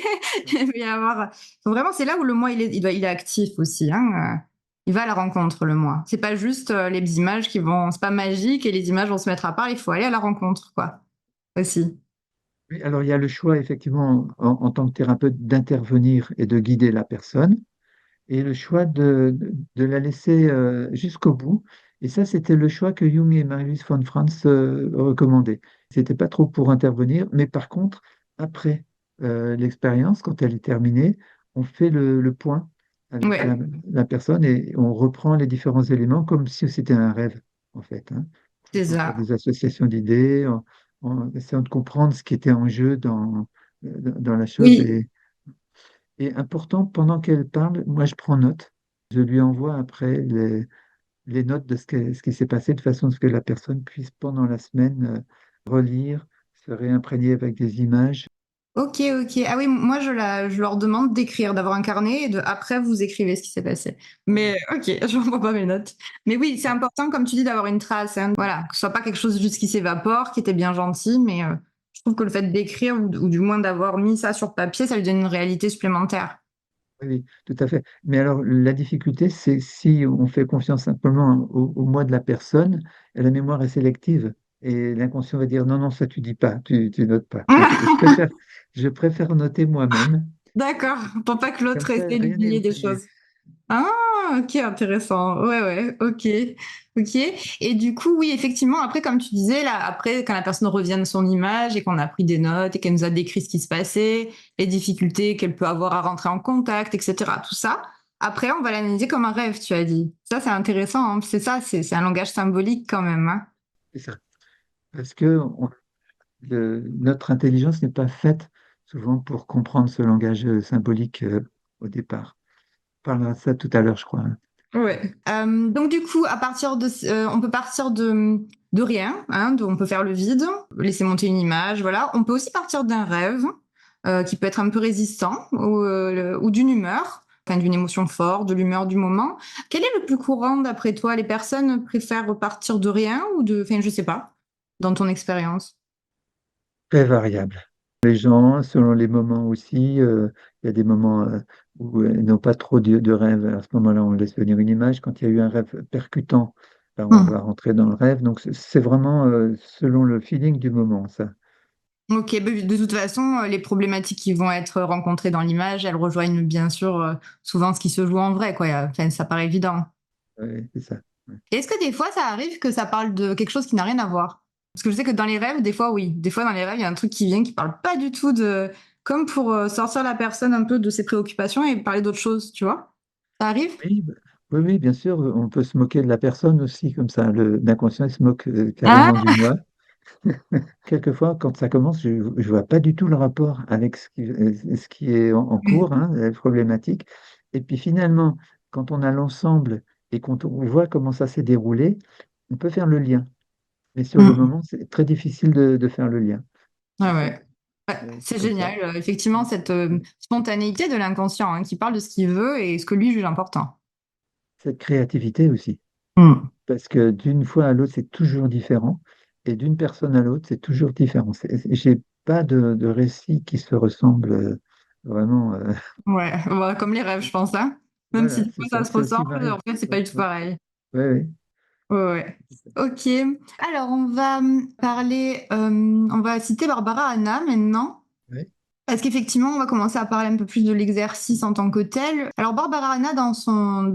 Il va y avoir. Vraiment, c'est là où le moi, il est actif aussi. Hein. Il va à la rencontre, le moi. C'est pas juste les images qui vont. C'est pas magique et les images vont se mettre à part. Il faut aller à la rencontre, quoi. Aussi. oui. Alors, il y a le choix, effectivement, en tant que thérapeute, d'intervenir et de guider la personne, et le choix de la laisser jusqu'au bout. Et ça, c'était le choix que Jung et Marius von Franz recommandaient. C'était pas trop pour intervenir, mais par contre, après l'expérience, quand elle est terminée, on fait le point avec Ouais, la personne et on reprend les différents éléments comme si c'était un rêve, en fait. Hein. c'est On fait ça. des associations d'idées, en essayant de comprendre ce qui était en jeu dans la chose. Oui. Et important, pendant qu'elle parle, moi je prends note. Je lui envoie après les notes de ce qui s'est passé de façon à ce que la personne puisse, pendant la semaine, relire, se réimprégner avec des images. Ok, ok. Ah oui, moi je leur demande d'écrire, d'avoir un carnet et après vous écrivez ce qui s'est passé. Voilà. Mais ok, je n'envoie pas mes notes. Mais oui, c'est Ouais. important, comme tu dis, d'avoir une trace. Hein. Voilà, que ce soit pas quelque chose juste qui s'évapore, qui était bien gentil, mais je trouve que le fait d'écrire ou du moins d'avoir mis ça sur papier, ça lui donne une réalité supplémentaire. Oui, oui, tout à fait. Mais alors, la difficulté, c'est si on fait confiance simplement au moi de la personne, la mémoire est sélective. Et l'inconscient va dire non, non, ça tu dis pas, tu notes pas. Donc, je préfère noter moi-même. D'accord, pour pas que Comme l'autre ça, essaie rien n'est d'oublier des oublié. choses. Ah, ok, intéressant. Ouais, ouais, ok, ok. Et du coup, oui, effectivement, après, comme tu disais, là, après, quand la personne revient de son image et qu'on a pris des notes et qu'elle nous a décrit ce qui se passait, les difficultés qu'elle peut avoir à rentrer en contact, etc., tout ça, après, on va l'analyser comme un rêve, tu as dit. Ça, c'est intéressant, hein. C'est ça, c'est un langage symbolique quand même, hein. C'est ça. Parce que notre intelligence n'est pas faite souvent pour comprendre ce langage symbolique au départ. On parlera de ça tout à l'heure, je crois, hein. Ouais. Donc du coup, on peut partir de rien, hein, on peut faire le vide, laisser monter une image, voilà. On peut aussi partir d'un rêve qui peut être un peu résistant ou d'une humeur, enfin d'une émotion forte, de l'humeur du moment. Quel est le plus courant d'après toi? Les personnes préfèrent partir de rien enfin je sais pas, dans ton expérience. Très variable. Les gens, selon les moments aussi, il y a des moments où ils n'ont pas trop de rêves. À ce moment-là, on laisse venir une image. Quand il y a eu un rêve percutant, là, on Hmm. va rentrer dans le rêve. Donc, c'est vraiment selon le feeling du moment, ça. Ok, bah, de toute façon, les problématiques qui vont être rencontrées dans l'image, elles rejoignent bien sûr souvent ce qui se joue en vrai, quoi. Enfin, ça paraît évident. Ouais, c'est ça. Ouais. Et est-ce que des fois, ça arrive que ça parle de quelque chose qui n'a rien à voir? Parce que je sais que dans les rêves, des fois, oui. Des fois, dans les rêves, il y a un truc qui vient qui parle pas du tout de... Comme pour sortir la personne un peu de ses préoccupations et parler d'autre chose, tu vois? Ça arrive? Oui, oui, oui, bien sûr, on peut se moquer de la personne aussi, comme ça. L'inconscient, il se moque carrément Ah! du moi. Quelquefois, quand ça commence, je ne vois pas du tout le rapport avec ce qui est en cours, hein, la problématique. Et puis finalement, quand on a l'ensemble et quand on voit comment ça s'est déroulé, on peut faire le lien. Mais sur le Mm. moment, c'est très difficile de faire le lien. Ah ouais. Ouais, C'est c'est comme ça. génial, effectivement, cette spontanéité de l'inconscient hein, qui parle de ce qu'il veut et ce que lui juge important. Cette créativité aussi. Mm. Parce que d'une fois à l'autre, c'est toujours différent. Et d'une personne à l'autre, c'est toujours différent. J'ai pas de récit qui se ressemble vraiment. Ouais, ouais, comme les rêves, je pense, hein. Même si Voilà, des c'est fois ça. ça se C'est aussi ressemble, variable. en fait, c'est pas Ouais, du tout ouais, pareil. ouais, ouais. Ouais, ouais. Ok. Alors, on va on va citer Barbara Anna maintenant. Ouais. Parce qu'effectivement, on va commencer à parler un peu plus de l'exercice en tant que tel. Alors, Barbara Anna,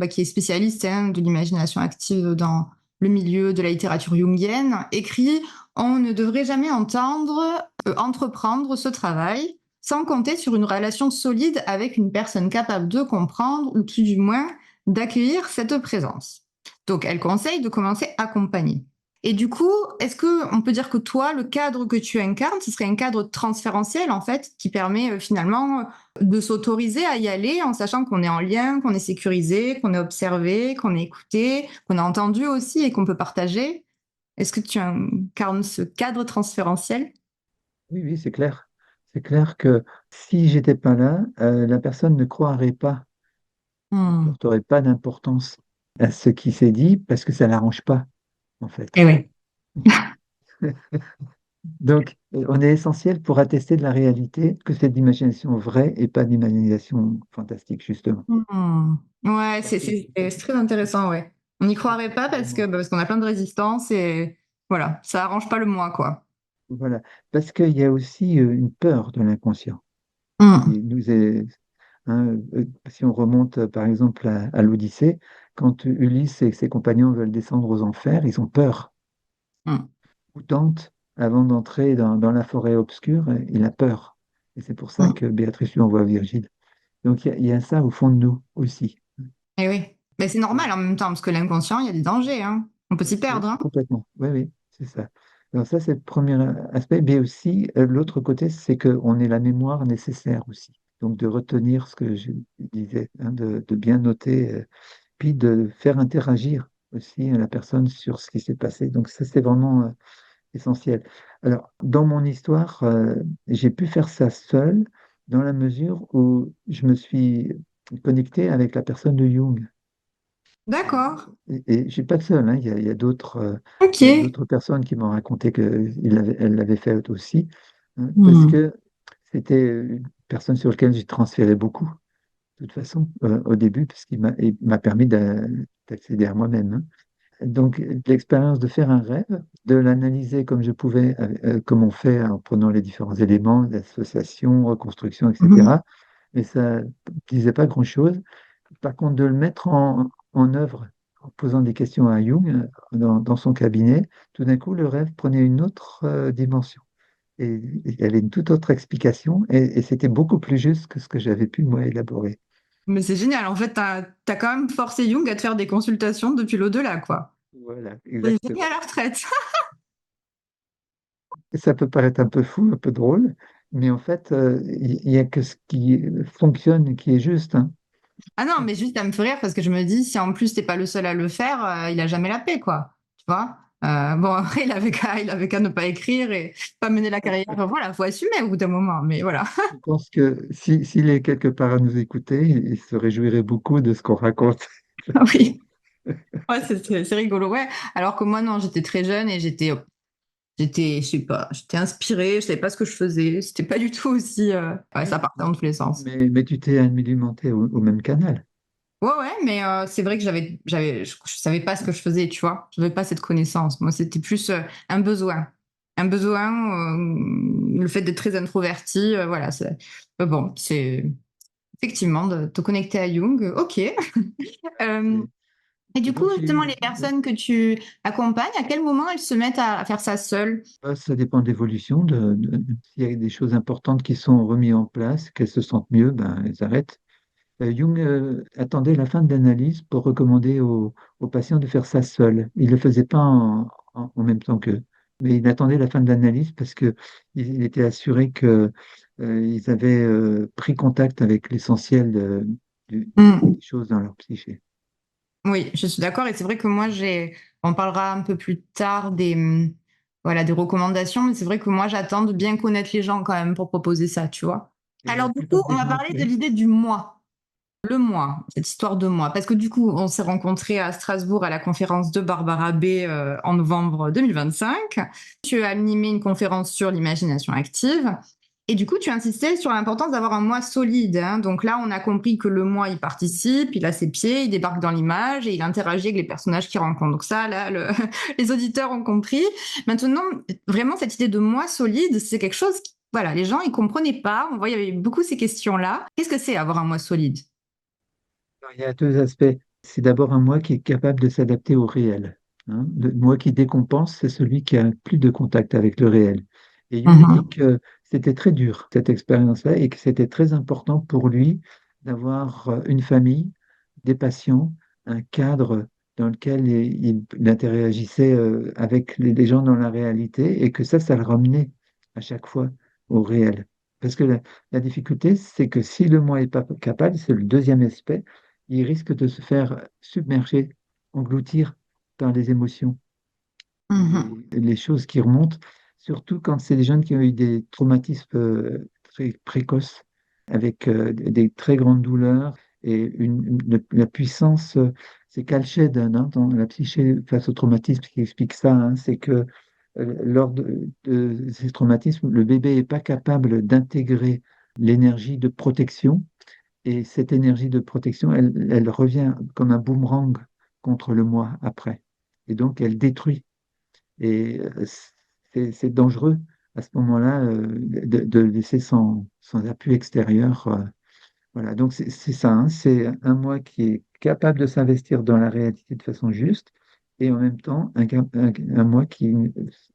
qui est spécialiste hein, de l'imagination active dans le milieu de la littérature jungienne, écrit On ne devrait jamais entreprendre ce travail sans compter sur une relation solide avec une personne capable de comprendre ou tout du moins d'accueillir cette présence. Donc, elle conseille de commencer accompagné. Et du coup, est-ce que on peut dire que toi, le cadre que tu incarnes, ce serait un cadre transférentiel en fait, qui permet finalement de s'autoriser à y aller en sachant qu'on est en lien, qu'on est sécurisé, qu'on est observé, qu'on est écouté, qu'on a entendu aussi et qu'on peut partager. Est-ce que tu incarnes ce cadre transférentiel? Oui, oui, c'est clair. C'est clair que si j'étais pas là, la personne ne croirait pas, ne Hmm. porterait pas d'importance à ce qui s'est dit parce que ça l'arrange pas, en fait. Eh oui. Donc, on est essentiel pour attester de la réalité que c'est de l'imagination vraie et pas d'imagination fantastique, justement. Hmm. Ouais, Ça, c'est très intéressant, ouais. On n'y croirait pas c'est vraiment. parce qu'on a plein de résistances et voilà, ça arrange pas le moi, quoi. Voilà. Parce qu'il y a aussi une peur de l'inconscient Hmm. qui nous est. Hein, si on remonte par exemple à l'Odyssée, quand Ulysse et ses compagnons veulent descendre aux enfers, ils ont peur. Hmm. Ou Dante, avant d'entrer dans la forêt obscure, il a peur. Et c'est pour ça Hmm. que Béatrice lui envoie Virgile. Donc il y a ça au fond de nous aussi. Eh oui. Mais c'est normal en même temps, parce que l'inconscient, il y a des dangers, hein. On peut s'y Oui, perdre, hein. complètement. Oui, oui, c'est ça. Donc ça, c'est le premier aspect. Mais aussi, l'autre côté, c'est qu'on ait la mémoire nécessaire aussi. Donc de retenir ce que je disais, hein, de bien noter, puis de faire interagir aussi la personne sur ce qui s'est passé. Donc ça, c'est vraiment essentiel. Alors, dans mon histoire, j'ai pu faire ça seul dans la mesure où je me suis connecté avec la personne de Jung. D'accord. Et je suis pas le seul, hein. Il y a Ok. d'autres personnes qui m'ont raconté qu'elle l'avait fait aussi, hein, parce Hmm. que c'était une personne sur laquelle j'ai transféré beaucoup, de toute façon, au début, parce qu'il m'a permis d'accéder à moi-même, hein. Donc, l'expérience de faire un rêve, de l'analyser comme je pouvais, comme on fait en prenant les différents éléments, l'association, reconstruction, Mhm. etc. Mais ça ne disait pas grand-chose. Par contre, de le mettre en œuvre en posant des questions à Jung dans son cabinet, tout d'un coup, le rêve prenait une autre dimension. Et il y avait une toute autre explication et c'était beaucoup plus juste que ce que j'avais pu, moi, élaborer. Mais c'est génial. En fait, t'as quand même forcé Jung à te faire des consultations depuis l'au-delà, quoi. Voilà, C'est génial exactement. à la retraite. Ça peut paraître un peu fou, un peu drôle, mais en fait, il y a que ce qui fonctionne, qui est juste, hein. Ah non, mais juste, ça me fait rire parce que je me dis, si en plus t'es pas le seul à le faire, il a jamais la paix, quoi. Tu vois? Bon, après, il avait qu'à ne pas écrire et pas mener la carrière. Enfin, voilà, faut assumer au bout d'un moment, mais voilà. Je pense que s'il est quelque part à nous écouter, il se réjouirait beaucoup de ce qu'on raconte. Oui. Ouais, c'est rigolo, ouais. Alors que moi, non, j'étais très jeune et je sais pas, j'étais inspirée, je savais pas ce que je faisais. C'était pas du tout aussi, ouais, ça partait dans tous les sens. Mais tu t'es alimenté au même canal. Ouais, ouais, mais c'est vrai que je savais pas ce que je faisais, tu vois. Je n'avais pas cette connaissance. Moi, c'était plus un besoin. Un besoin, le fait d'être très introverti, voilà. Bon, c'est effectivement de te connecter à Jung, ok. Euh, Et, et et du coup, donc, justement, les personnes que tu accompagnes, à quel moment elles se mettent à faire ça seules? ça dépend de l'évolution. S'il y a des choses importantes qui sont remises en place, qu'elles se sentent mieux, ben, elles arrêtent. Jung attendait la fin de l'analyse pour recommander aux patients de faire ça seul. Il ne le faisait pas en même temps qu'eux, mais il attendait la fin de l'analyse parce que il était assuré que ils avaient pris contact avec l'essentiel Hmm. des choses dans leur psyché. Oui, je suis d'accord. Et c'est vrai que moi, on parlera un peu plus tard voilà, des recommandations, mais c'est vrai que moi, j'attends de bien connaître les gens quand même pour proposer ça, tu vois. Et Alors, la du coup, plupart on des va gens, parler de oui. l'idée du moi. Le moi, cette histoire de moi. Parce que du coup, on s'est rencontrés à Strasbourg à la conférence de Barbara B en novembre 2025. Tu as animé une conférence sur l'imagination active. Et du coup, tu insistais sur l'importance d'avoir un moi solide, hein. Donc là, on a compris que le moi, il participe, il a ses pieds, il débarque dans l'image et il interagit avec les personnages qu'il rencontre. Donc ça, là, les auditeurs ont compris. Maintenant, vraiment, cette idée de moi solide, c'est quelque chose qui, voilà, les gens, ils comprenaient pas. On voit, il y avait beaucoup ces questions-là. Qu'est-ce que c'est avoir un moi solide? Alors, il y a deux aspects. C'est d'abord un moi qui est capable de s'adapter au réel, hein. Le moi qui décompense, c'est celui qui a plus de contact avec le réel. Et Jung dit Mhm. que c'était très dur, cette expérience-là, et que c'était très important pour lui d'avoir une famille, des patients, un cadre dans lequel il interagissait avec les gens dans la réalité, et que ça le ramenait à chaque fois au réel. Parce que la difficulté, c'est que si le moi n'est pas capable, c'est le deuxième aspect, il risque de se faire submerger, engloutir par les émotions Mhm. et les choses qui remontent, surtout quand c'est des jeunes qui ont eu des traumatismes très précoces, avec des très grandes douleurs et la puissance. C'est Carl Sheddon, hein, dans la psyché face au traumatisme qui explique ça, hein, c'est que lors de ces traumatismes, le bébé n'est pas capable d'intégrer l'énergie de protection et cette énergie de protection, elle revient comme un boomerang contre le moi après. Et donc, elle détruit. Et c'est dangereux à ce moment-là de laisser sans appui extérieur. Voilà, donc c'est ça, hein, c'est un moi qui est capable de s'investir dans la réalité de façon juste et en même temps un moi qui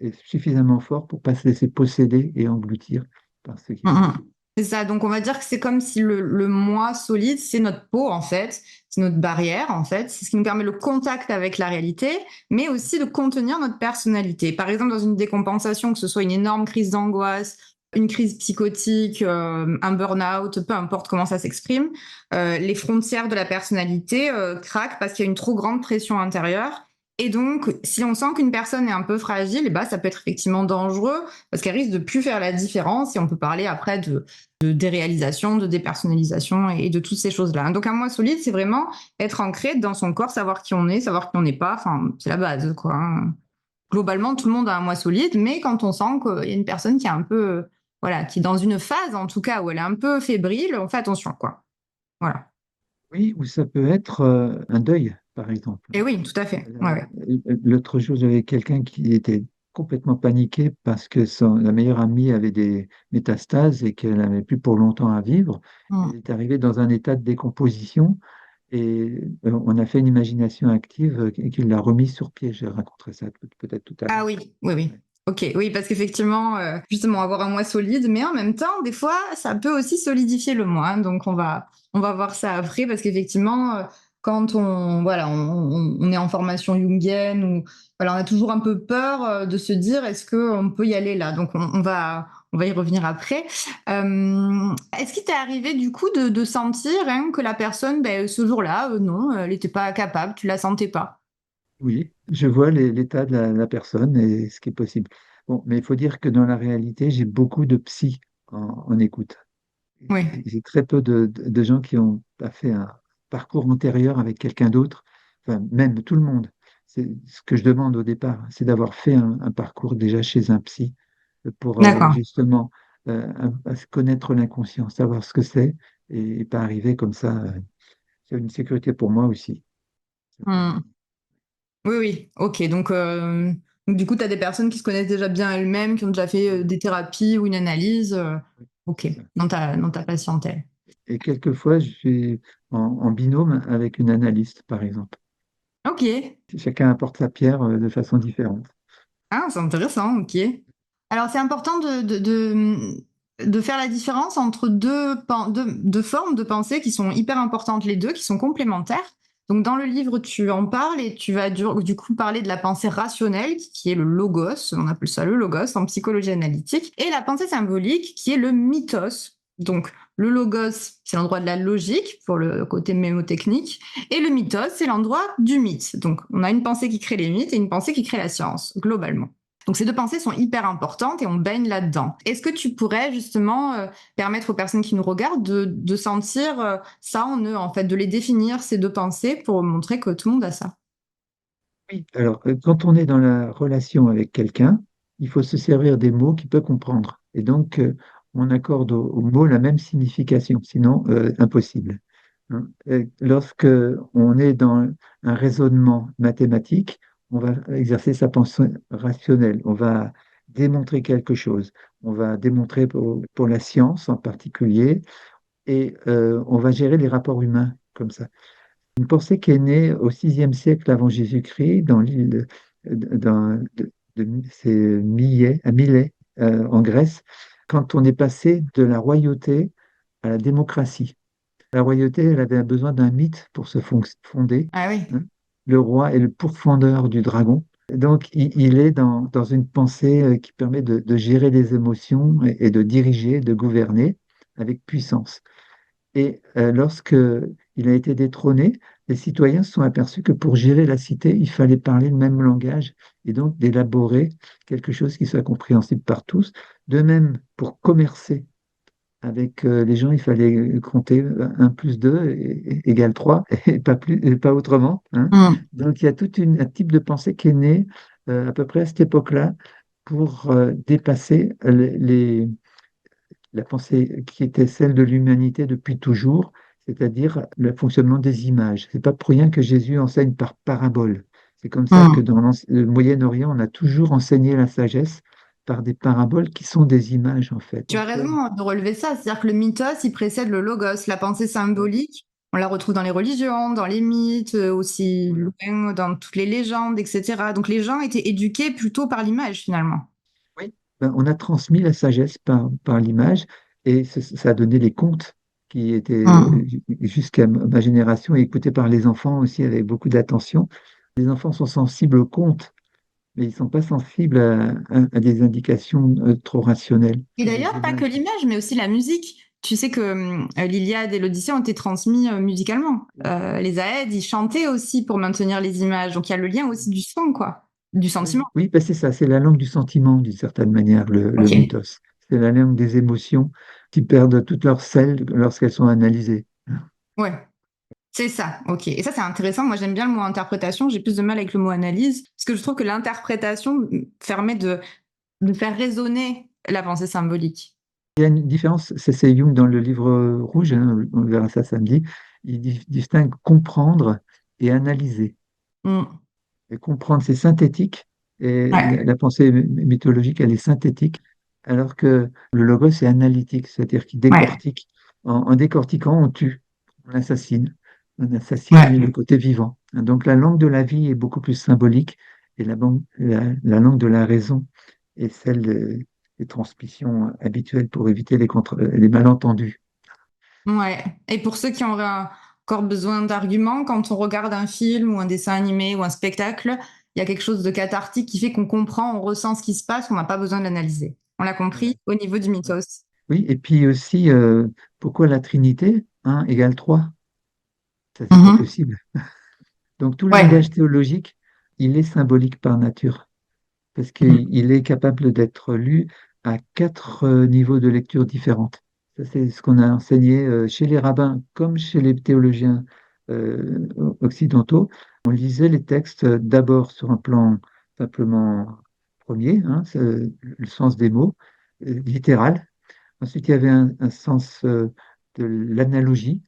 est suffisamment fort pour pas se laisser posséder et engloutir par ce qui se passe. Mhm. C'est ça, donc on va dire que c'est comme si le moi solide, c'est notre peau en fait, c'est notre barrière en fait, c'est ce qui nous permet le contact avec la réalité, mais aussi de contenir notre personnalité. Par exemple, dans une décompensation, que ce soit une énorme crise d'angoisse, une crise psychotique, un burn-out, peu importe comment ça s'exprime, les frontières de la personnalité craquent parce qu'il y a une trop grande pression intérieure. Et donc, si on sent qu'une personne est un peu fragile, bah, ça peut être effectivement dangereux parce qu'elle risque de plus faire la différence et on peut parler après de déréalisation, de dépersonnalisation et de toutes ces choses-là. Donc un moi solide, c'est vraiment être ancré dans son corps, savoir qui on est, savoir qui on n'est pas, enfin c'est la base quoi, hein. Globalement, tout le monde a un moi solide, mais quand on sent qu'il y a une personne qui est un peu, voilà, qui est dans une phase en tout cas où elle est un peu fébrile, on fait attention quoi. Voilà. Oui, ou ça peut être un deuil, par exemple. Et oui, tout à fait. Ouais, ouais. L'autre jour, j'avais quelqu'un qui était complètement paniqué parce que la meilleure amie avait des métastases et qu'elle n'avait plus pour longtemps à vivre. Elle Mm. est arrivée dans un état de décomposition et on a fait une imagination active qui l'a remise sur pied. Je raconterai ça peut-être tout à Ah l'heure. oui, oui, oui. Ouais. Ok, oui, parce qu'effectivement, justement, avoir un moi solide, mais en même temps, des fois, ça peut aussi solidifier le moi, hein. Donc, on va voir ça après, parce qu'effectivement, quand voilà, on est en formation jungienne ou voilà, on a toujours un peu peur de se dire est-ce qu'on peut y aller là. Donc on va y revenir après. Est-ce qu'il t'est arrivé du coup de sentir hein, que la personne, ben, ce jour-là, non, elle n'était pas capable, tu la sentais pas? Oui, je vois l'état de la personne et ce qui est possible. Bon, mais il faut dire que dans la réalité, j'ai beaucoup de psy en écoute. Oui, J'ai très peu de gens qui ont pas fait un parcours antérieur avec quelqu'un d'autre, enfin, même tout le monde. C'est ce que je demande au départ, c'est d'avoir fait un parcours déjà chez un psy pour d'accord. justement à connaître l'inconscient, savoir ce que c'est et pas arriver comme ça. C'est une sécurité pour moi aussi. Ça permet. Hmm. Oui, oui, ok. Donc, du coup, tu as des personnes qui se connaissent déjà bien elles-mêmes, qui ont déjà fait Voilà, des thérapies ou une analyse. Ok, c'est ça. dans ta patientèle. Et quelquefois, je suis en binôme avec une analyste, par exemple. Ok. Chacun apporte sa pierre de façon différente. Ah, c'est intéressant, ok. Alors, c'est important de faire la différence entre deux formes de pensée qui sont hyper importantes, les deux, qui sont complémentaires. Donc, dans le livre, tu en parles et tu vas du coup parler de la pensée rationnelle, qui est le logos, on appelle ça le logos en psychologie analytique, et la pensée symbolique, qui est le mythos. Donc, le logos, c'est l'endroit de la logique pour le côté mémotechnique, et le mythos, c'est l'endroit du mythe. Donc, on a une pensée qui crée les mythes et une pensée qui crée la science, globalement. Donc ces deux pensées sont hyper importantes et on baigne là-dedans. Est-ce que tu pourrais justement permettre aux personnes qui nous regardent de sentir ça en eux, en fait, de les définir, ces deux pensées, pour montrer que tout le monde a ça? Oui. Alors, quand on est dans la relation avec quelqu'un, il faut se servir des mots qu'il peut comprendre. Et donc, on accorde aux mots la même signification, sinon impossible. Hein. Et lorsque on est dans un raisonnement mathématique, on va exercer sa pensée rationnelle. On va démontrer quelque chose. On va démontrer pour la science en particulier, et on va gérer les rapports humains comme ça. Une pensée qui est née au VIe siècle avant Jésus-Christ dans l'île c'est Millet, à Milet, en Grèce, quand on est passé de la royauté à la démocratie. La royauté, elle avait besoin d'un mythe pour se fonder. Ah oui. Hein. Le roi est le pourfendeur du dragon. Donc, il est dans une pensée qui permet de gérer les émotions et de diriger, de gouverner avec puissance. Et lorsque il a été détrôné, les citoyens se sont aperçus que pour gérer la cité, il fallait parler le même langage et donc d'élaborer quelque chose qui soit compréhensible par tous. De même, pour commercer avec les gens, il fallait compter 1 plus 2 égale 3 et pas plus, et pas autrement. Hein. Mm. Donc il y a un type de pensée qui est né à peu près à cette époque-là pour dépasser la pensée qui était celle de l'humanité depuis toujours, c'est-à-dire le fonctionnement des images. C'est pas pour rien que Jésus enseigne par parabole. C'est comme ça que Mm. dans le Moyen-Orient, on a toujours enseigné la sagesse par des paraboles qui sont des images en fait. Tu as Donc, raison de relever ça, c'est-à-dire que le mythos, il précède le logos, la pensée symbolique. On la retrouve dans les religions, dans les mythes, aussi voilà. loin, dans toutes les légendes, etc. Donc les gens étaient éduqués plutôt par l'image finalement. Oui, ben, on a transmis la sagesse par l'image et ça a donné les contes qui étaient Mm. jusqu'à ma génération écoutés par les enfants aussi avec beaucoup d'attention. Les enfants sont sensibles aux contes, mais ils ne sont pas sensibles à des indications trop rationnelles, Et à des d'ailleurs, pas que images. l'image, mais aussi la musique. Tu sais que l'Iliade et l'Odyssée ont été transmis musicalement. Les Aèdes, ils chantaient aussi pour maintenir les images. Donc il y a le lien aussi du son, quoi, du Oui, sentiment. oui, ben c'est ça, c'est la langue du sentiment d'une certaine manière, le Ok. mythos. C'est la langue des émotions qui perdent toute leur sel lorsqu'elles sont analysées. Ouais, c'est ça. Ok. Et ça, c'est intéressant. Moi, j'aime bien le mot interprétation. J'ai plus de mal avec le mot analyse, parce que je trouve que l'interprétation permet de faire résonner la pensée symbolique. Il y a une différence, c'est Jung dans le livre rouge, hein, on verra ça samedi, il distingue comprendre et analyser. Mm. Et comprendre, c'est synthétique, et Ouais, la pensée mythologique, elle est synthétique, alors que le logos, c'est analytique, c'est-à-dire qu'il ouais, décortique. En décortiquant, on tue, on assassine. On assassine ouais. le côté vivant. Donc la langue de la vie est beaucoup plus symbolique, et la langue de la raison est celle des transmissions habituelles pour éviter les malentendus. Ouais. Et pour ceux qui auraient encore besoin d'arguments. Quand on regarde un film ou un dessin animé ou un spectacle, il y a quelque chose de cathartique qui fait qu'on comprend, on ressent ce qui se passe, on n'a pas besoin de l'analyser. On l'a Voilà. compris au niveau du mythos. Oui, et puis aussi, pourquoi la Trinité? 1 égale 3? Ça, c'est pas Mhm. possible. Donc tout le Ouais. langage théologique, il est symbolique par nature, parce Mhm. qu'il est capable d'être lu à 4 niveaux de lecture différentes. Ça, c'est ce qu'on a enseigné chez les rabbins comme chez les théologiens occidentaux. On lisait les textes d'abord sur un plan simplement premier, hein, c'est le sens des mots, littéral. Ensuite, il y avait un sens de l'analogie,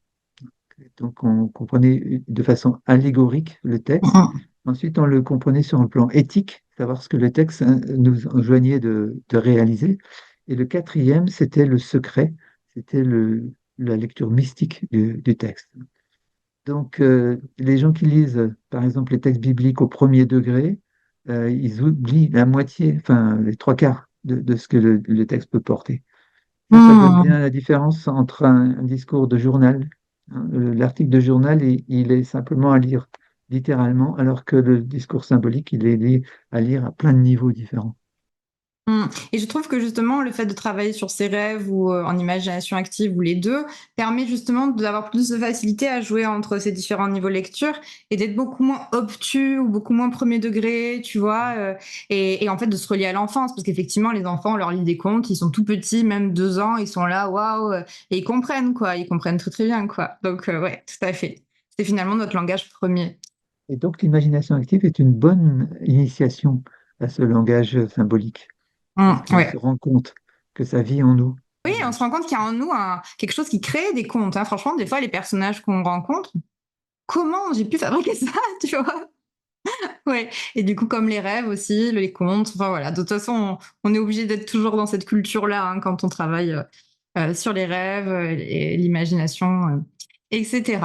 donc on comprenait de façon allégorique le texte. Mhm. Ensuite, on le comprenait sur un plan éthique, savoir ce que le texte nous enjoignait de réaliser. Et le quatrième, c'était le secret, c'était la lecture mystique du texte. Donc, les gens qui lisent, par exemple, les textes bibliques au premier degré, ils oublient la moitié, enfin les trois quarts de ce que le texte peut porter. Ça donne Mhm. bien la différence entre un discours de journal, hein. L'article de journal, il est simplement à lire littéralement, alors que le discours symbolique, il est à lire à plein de niveaux différents. Et je trouve que justement le fait de travailler sur ses rêves ou en imagination active ou les deux permet justement d'avoir plus de facilité à jouer entre ces différents niveaux de lecture et d'être beaucoup moins obtus ou beaucoup moins premier degré, tu vois, et en fait de se relier à l'enfance parce qu'effectivement les enfants on leur lit des contes, ils sont tout petits, même 2 ans, ils sont là, waouh, et ils comprennent quoi, ils comprennent très très bien quoi. Donc ouais, tout à fait. C'est finalement notre langage premier. Et donc, l'imagination active est une bonne initiation à ce langage symbolique, parce qu'on se Ouais. rend compte que ça vit en nous. Oui, on se rend compte qu'il y a en nous quelque chose qui crée des contes, hein. Franchement, des fois, les personnages qu'on rencontre, comment j'ai pu fabriquer ça, tu vois? Ouais. Et du coup, comme les rêves aussi, les contes, enfin voilà. De toute façon, on est obligé d'être toujours dans cette culture-là hein, quand on travaille sur les rêves et l'imagination, etc.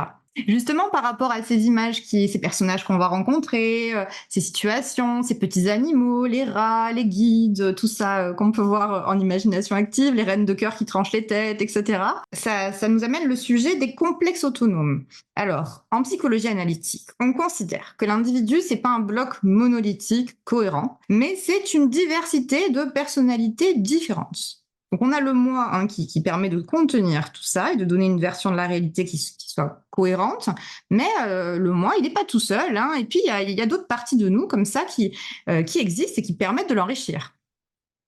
Justement, par rapport à ces images, ces personnages qu'on va rencontrer, ces situations, ces petits animaux, les rats, les guides, tout ça qu'on peut voir en imagination active, les reines de cœur qui tranchent les têtes, etc. Ça nous amène le sujet des complexes autonomes. Alors, en psychologie analytique, on considère que l'individu, c'est pas un bloc monolithique, cohérent, mais c'est une diversité de personnalités différentes. Donc on a le moi hein, qui permet de contenir tout ça et de donner une version de la réalité qui soit cohérente, mais le moi, il n'est pas tout seul, hein, et puis il y a d'autres parties de nous comme ça qui existent et qui permettent de l'enrichir.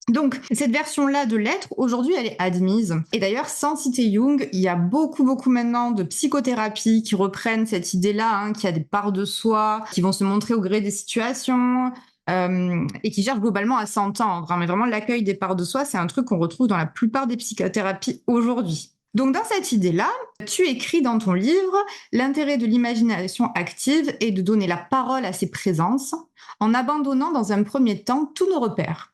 Donc, cette version-là de l'être, aujourd'hui, elle est admise. Et d'ailleurs, sans citer Jung, il y a beaucoup, beaucoup maintenant de psychothérapies qui reprennent cette idée-là, hein, qu'il y a des parts de soi qui vont se montrer au gré des situations et qui cherchent globalement à s'entendre, hein. Mais vraiment, l'accueil des parts de soi, c'est un truc qu'on retrouve dans la plupart des psychothérapies aujourd'hui. Donc, dans cette idée-là, tu écris dans ton livre, l'intérêt de l'imagination active est de donner la parole à ses présences en abandonnant dans un premier temps tous nos repères.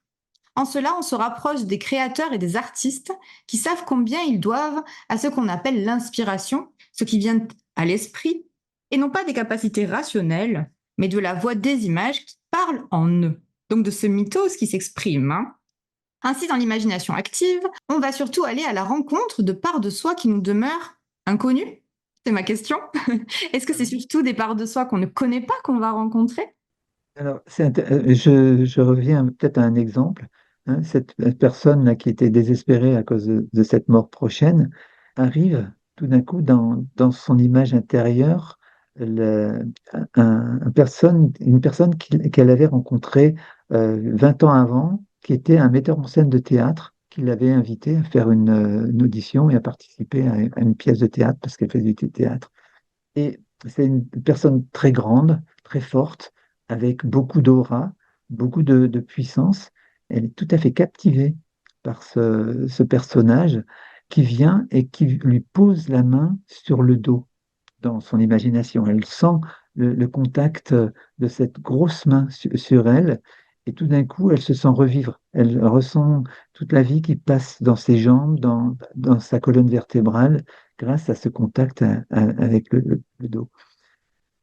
En cela, on se rapproche des créateurs et des artistes qui savent combien ils doivent à ce qu'on appelle l'inspiration, ce qui vient à l'esprit, et non pas des capacités rationnelles, mais de la voix des images qui parlent en eux. Donc de ce mythos qui s'exprime, hein. Ainsi, dans l'imagination active, on va surtout aller à la rencontre de parts de soi qui nous demeurent inconnues. C'est ma question. Est-ce que c'est surtout des parts de soi qu'on ne connaît pas qu'on va rencontrer? Alors, je reviens peut-être à un exemple, hein. Cette personne-là qui était désespérée à cause de cette mort prochaine arrive tout d'un coup dans son image intérieure le- une personne qu'elle avait rencontrée 20 ans avant, qui était un metteur en scène de théâtre, qui l'avait invité à faire une audition et à participer à une pièce de théâtre parce qu'elle faisait du théâtre. Et c'est une personne très grande, très forte, avec beaucoup d'aura, beaucoup de puissance. Elle est tout à fait captivée par ce personnage qui vient et qui lui pose la main sur le dos dans son imagination. Elle sent le contact de cette grosse main sur elle et tout d'un coup, elle se sent revivre. Elle ressent toute la vie qui passe dans ses jambes, dans sa colonne vertébrale, grâce à ce contact avec le dos.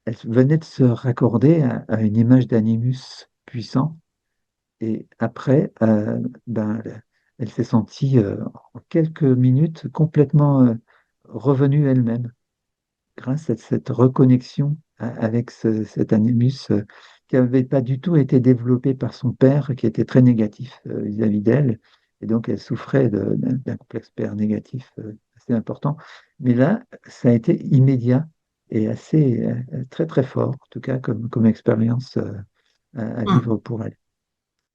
Elle venait de se raccorder à une image d'animus puissant et après, ben, elle s'est sentie en quelques minutes complètement revenue elle-même. grâce à cette reconnexion avec cet animus qui n'avait pas du tout été développé par son père, qui était très négatif vis-à-vis d'elle. Et donc, elle souffrait d'un complexe père négatif assez important. Mais là, ça a été immédiat et assez très, très fort, en tout cas, comme expérience à Hum. vivre pour elle.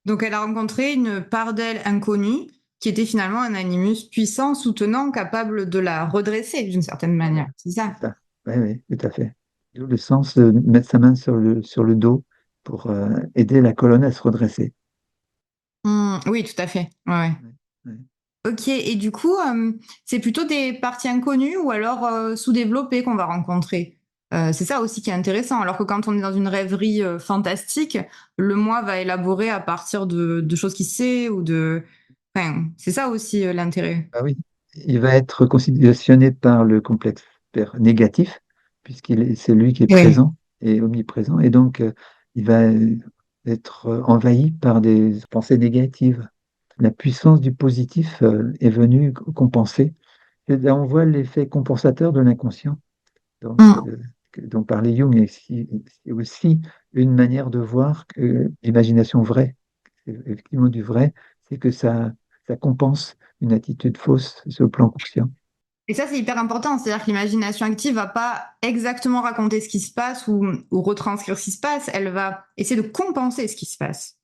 Donc, elle a rencontré une part d'elle inconnue qui était finalement un animus puissant, soutenant, capable de la redresser d'une certaine Voilà, manière. C'est c'est ça. ça. Oui, oui, tout à fait. D'où le sens de mettre sa main sur le dos pour aider la colonne à se redresser. Oui, tout à fait. Ouais, ouais. Ouais, ouais. Ok, et du coup, c'est plutôt des parties inconnues ou alors sous-développées qu'on va rencontrer. C'est ça aussi qui est intéressant. Alors que quand on est dans une rêverie fantastique, le moi va élaborer à partir de choses qu'il sait ou de... Enfin, c'est ça aussi l'intérêt. Ah oui, il va être conditionné par le complexe père négatif, c'est lui qui est Oui. présent et omniprésent, et donc il va être envahi par des pensées négatives. La puissance du positif est venue compenser. Et là, on voit l'effet compensateur de l'inconscient. Donc, Mm. dont parlait Jung, et c'est aussi une manière de voir que l'imagination vraie, effectivement du vrai, c'est que ça compense une attitude fausse sur le plan conscient. Et ça, c'est hyper important. C'est-à-dire que l'imagination active va pas exactement raconter ce qui se passe ou retranscrire ce qui se passe. Elle va essayer de compenser ce qui se passe.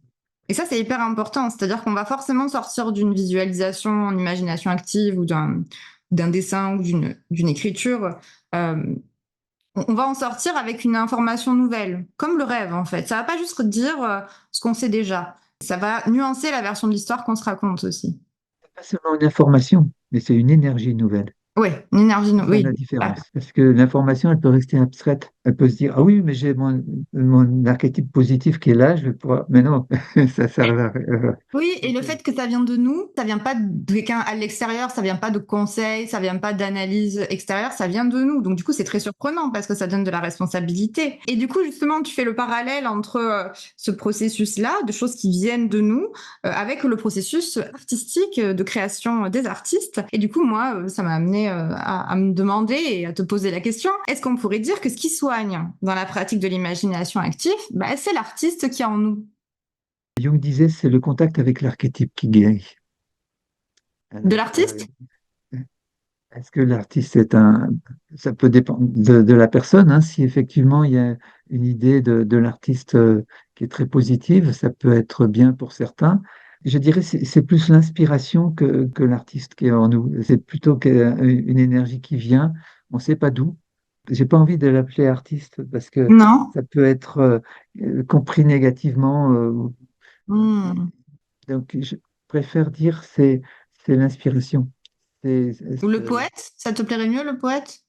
Et ça, c'est hyper important. C'est-à-dire qu'on va forcément sortir d'une visualisation en imagination active ou d'un dessin ou d'une écriture. Euh, on va en sortir avec une information nouvelle, comme le rêve en fait. Ça va pas juste dire ce qu'on sait déjà. Ça va nuancer la version de l'histoire qu'on se raconte aussi. Pas seulement une information, mais c'est une énergie nouvelle. Ouais, une énergie. C'est ça Oui. la Ah. différence. Parce que l'information, elle peut rester abstraite. Elle peut se dire, ah oui, mais j'ai mon archétype positif qui est là, je vais pouvoir. Mais non, ça sert à rien. Oui, et Donc, le fait que ça vient de nous, ça vient pas de quelqu'un à l'extérieur, ça vient pas de conseils, ça vient pas d'analyse extérieure, ça vient de nous. Donc du coup, c'est très surprenant parce que ça donne de la responsabilité. Et du coup, justement, tu fais le parallèle entre ce processus-là, de choses qui viennent de nous, avec le processus artistique de création des artistes. Et du coup, moi, ça m'a amené à me demander et à te poser la question, est-ce qu'on pourrait dire que ce qui soigne dans la pratique de l'imagination active, bah, c'est l'artiste qui est en nous? Jung disait, c'est le contact avec l'archétype qui guérit. De Alors, l'artiste? est-ce que l'artiste est un... Ça peut dépendre de la personne, hein. Si effectivement il y a une idée de l'artiste qui est très positive, ça peut être bien pour certains. Je dirais c'est plus l'inspiration que l'artiste qui est en nous. C'est plutôt une énergie qui vient, on ne sait pas d'où. J'ai pas envie de l'appeler artiste parce que Non. ça peut être compris négativement. Hmm. Donc je préfère dire c'est l'inspiration. C'est, Ou le c'est- poète? Ça te plairait mieux, le poète?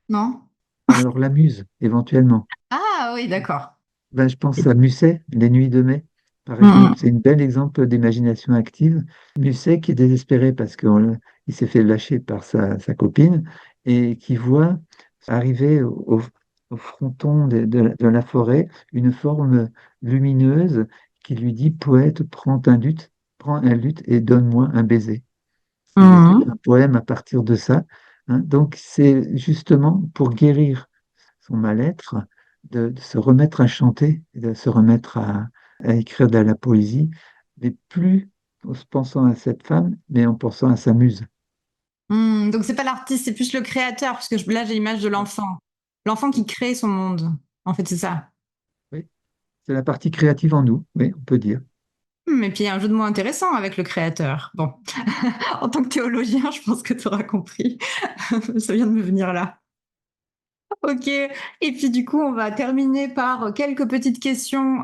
Non? alors la muse, éventuellement. Ah oui, d'accord. Ben, je pense à Musset, Les Nuits de mai, par exemple. Hmm. C'est une bel exemple d'imagination active. Musset qui est désespéré parce qu'il s'est fait lâcher par sa copine et qui voit arriver au fronton de la forêt une forme lumineuse qui lui dit, Poète, prends un luth et donne-moi un baiser. Il écrit Hmm. un poème à partir de ça, hein. Donc c'est justement pour guérir son mal-être, de se remettre à chanter, et de se remettre à écrire de la poésie, mais plus en se pensant à cette femme, mais en pensant à sa muse. Hmm. Donc c'est pas l'artiste, c'est plus le créateur, parce que là j'ai l'image de Ouais. l'enfant. L'enfant qui crée son monde. En fait, c'est ça. Oui, c'est la partie créative en nous, oui, on peut dire. Et puis il y a un jeu de mots intéressant avec le créateur. Bon, en tant que théologien, je pense que tu auras compris. Ça vient de me venir là. Ok, et puis du coup, on va terminer par quelques petites questions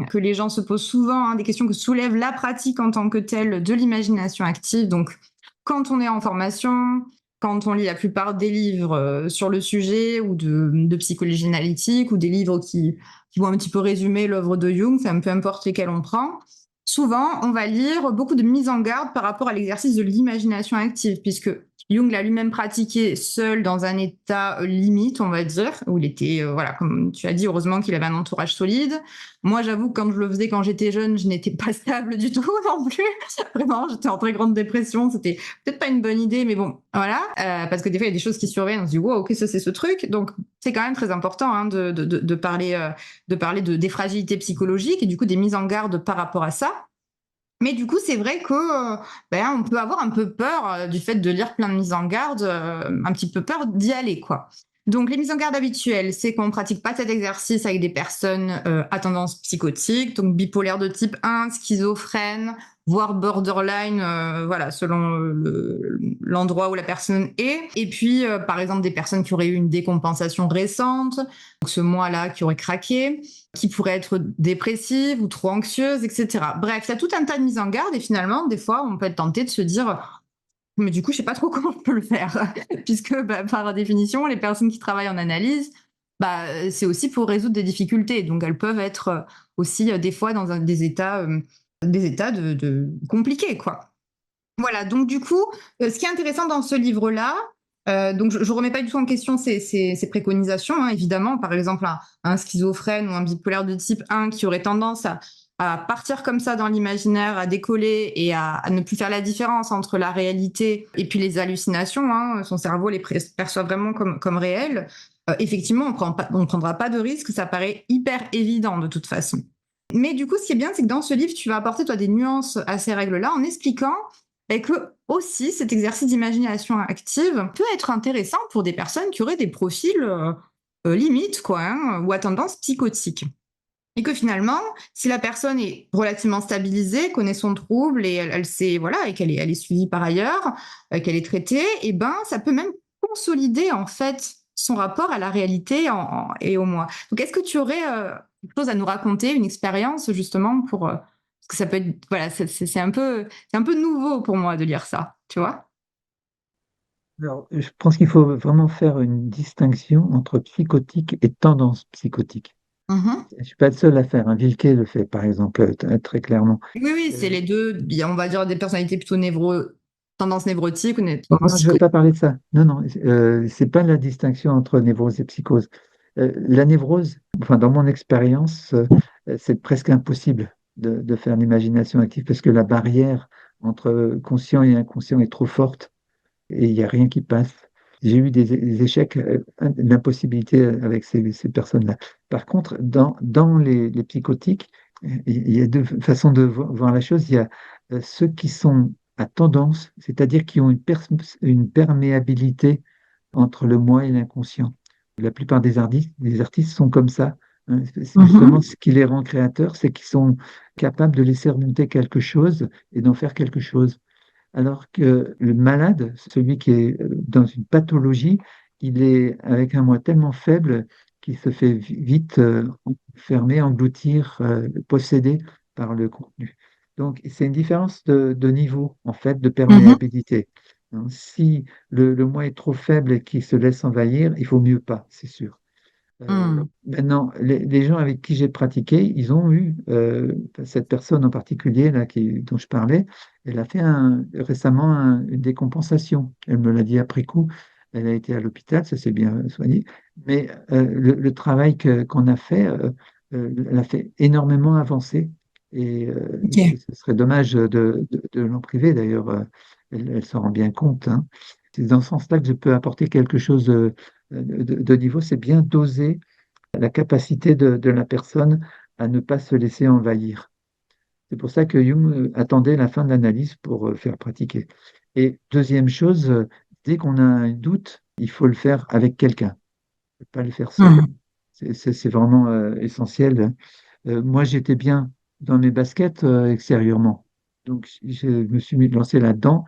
que les gens se posent souvent, hein, des questions que soulève la pratique en tant que telle de l'imagination active. Donc, quand on est en formation, quand on lit la plupart des livres sur le sujet ou de psychologie analytique ou des livres qui vont un petit peu résumer l'œuvre de Jung, enfin, peu importe lesquels on prend, souvent, on va lire beaucoup de mises en garde par rapport à l'exercice de l'imagination active, puisque Jung l'a lui-même pratiqué seul dans un état limite, on va dire, où il était, voilà, comme tu as dit, heureusement qu'il avait un entourage solide. Moi, j'avoue que quand je le faisais quand j'étais jeune, je n'étais pas stable du tout non plus. Vraiment, j'étais en très grande dépression. C'était peut-être pas une bonne idée, mais bon, voilà. Parce que des fois, il y a des choses qui surviennent, on se dit, wow, qu'est-ce que c'est ce truc? Donc, c'est quand même très important hein, de parler des fragilités psychologiques et du coup des mises en garde par rapport à ça. Mais du coup, c'est vrai que on peut avoir un peu peur du fait de lire plein de mises en garde, un petit peu peur d'y aller, quoi. Donc, les mises en garde habituelles, c'est qu'on ne pratique pas cet exercice avec des personnes à tendance psychotique, donc bipolaire de type 1, schizophrène, voire borderline, voilà, selon l'endroit où la personne est. Et puis, par exemple, des personnes qui auraient eu une décompensation récente, donc ce mois-là qui aurait craqué, qui pourrait être dépressive ou trop anxieuse, etc. Bref, il y a tout un tas de mises en garde et finalement, des fois, on peut être tenté de se dire mais du coup, je sais pas trop comment je peux le faire, puisque par définition, les personnes qui travaillent en analyse, c'est aussi pour résoudre des difficultés. Donc, elles peuvent être aussi des fois dans des états compliqués, quoi. Voilà, donc du coup, ce qui est intéressant dans ce livre-là, donc je remets pas du tout en question ces préconisations, hein, évidemment. Par exemple, un schizophrène ou un bipolaire de type 1 qui aurait tendance à partir comme ça dans l'imaginaire, à décoller et à ne plus faire la différence entre la réalité et puis les hallucinations, hein, son cerveau les perçoit vraiment comme réels. Effectivement, on prendra pas de risque, ça paraît hyper évident de toute façon. Mais du coup, ce qui est bien, c'est que dans ce livre, tu vas apporter toi des nuances à ces règles-là en expliquant que aussi cet exercice d'imagination active peut être intéressant pour des personnes qui auraient des profils limites, quoi, hein, ou à tendance psychotique. Et que finalement, si la personne est relativement stabilisée, connaît son trouble et elle sait, voilà, et elle est suivie par ailleurs, qu'elle est traitée, et ben, ça peut même consolider en fait son rapport à la réalité et au moi. Donc, est-ce que tu aurais quelque chose à nous raconter, une expérience justement pour parce que ça peut être, voilà, c'est un peu nouveau pour moi de lire ça, tu vois? Alors, je pense qu'il faut vraiment faire une distinction entre psychotique et tendance psychotique. Mhm. Je ne suis pas le seul à faire, hein. Wilke le fait, par exemple, très clairement. Oui, oui, c'est Euh, les deux. Il y a, on va dire des personnalités plutôt tendance névrotique ou non, tendance je ne veux psychotique. pas parler de ça. Non, non, c'est pas la distinction entre névrose et psychose. La névrose, enfin, dans mon expérience, c'est presque impossible de faire l'imagination active parce que la barrière entre conscient et inconscient est trop forte et il n'y a rien qui passe. J'ai eu des échecs, d'impossibilité avec ces personnes-là. Par contre, dans les psychotiques, il y a deux façons de voir la chose. Il y a ceux qui sont à tendance, c'est-à-dire qui ont une perméabilité entre le moi et l'inconscient. La plupart des artistes sont comme ça, hein. C'est justement Mhm. ce qui les rend créateurs, c'est qu'ils sont capables de laisser remonter quelque chose et d'en faire quelque chose. Alors que le malade, celui qui est dans une pathologie, il est avec un moi tellement faible qu'il se fait vite enfermer, engloutir, posséder par le contenu. Donc, c'est une différence de niveau, en fait, de Mhm. perméabilité. Hein, si le moi est trop faible et qu'il se laisse envahir, il faut mieux pas, c'est sûr. Mhm. Maintenant, les gens avec qui j'ai pratiqué, ils ont eu, cette personne en particulier là, dont je parlais, elle a fait récemment une décompensation. Elle me l'a dit après coup. Elle a été à l'hôpital, ça s'est bien soigné. Mais le travail qu'on a fait, elle a fait énormément avancer. Et Ok. ce serait dommage de l'en priver, d'ailleurs. Elle s'en rend bien compte, hein. C'est dans ce sens-là que je peux apporter quelque chose de niveau, c'est bien doser la capacité de la personne à ne pas se laisser envahir. C'est pour ça que Jung attendait la fin de l'analyse pour faire pratiquer. Et deuxième chose, dès qu'on a un doute, il faut le faire avec quelqu'un, pas le faire seul. Mhm. C'est vraiment essentiel. Moi, j'étais bien dans mes baskets extérieurement. Donc, je me suis lancé là-dedans.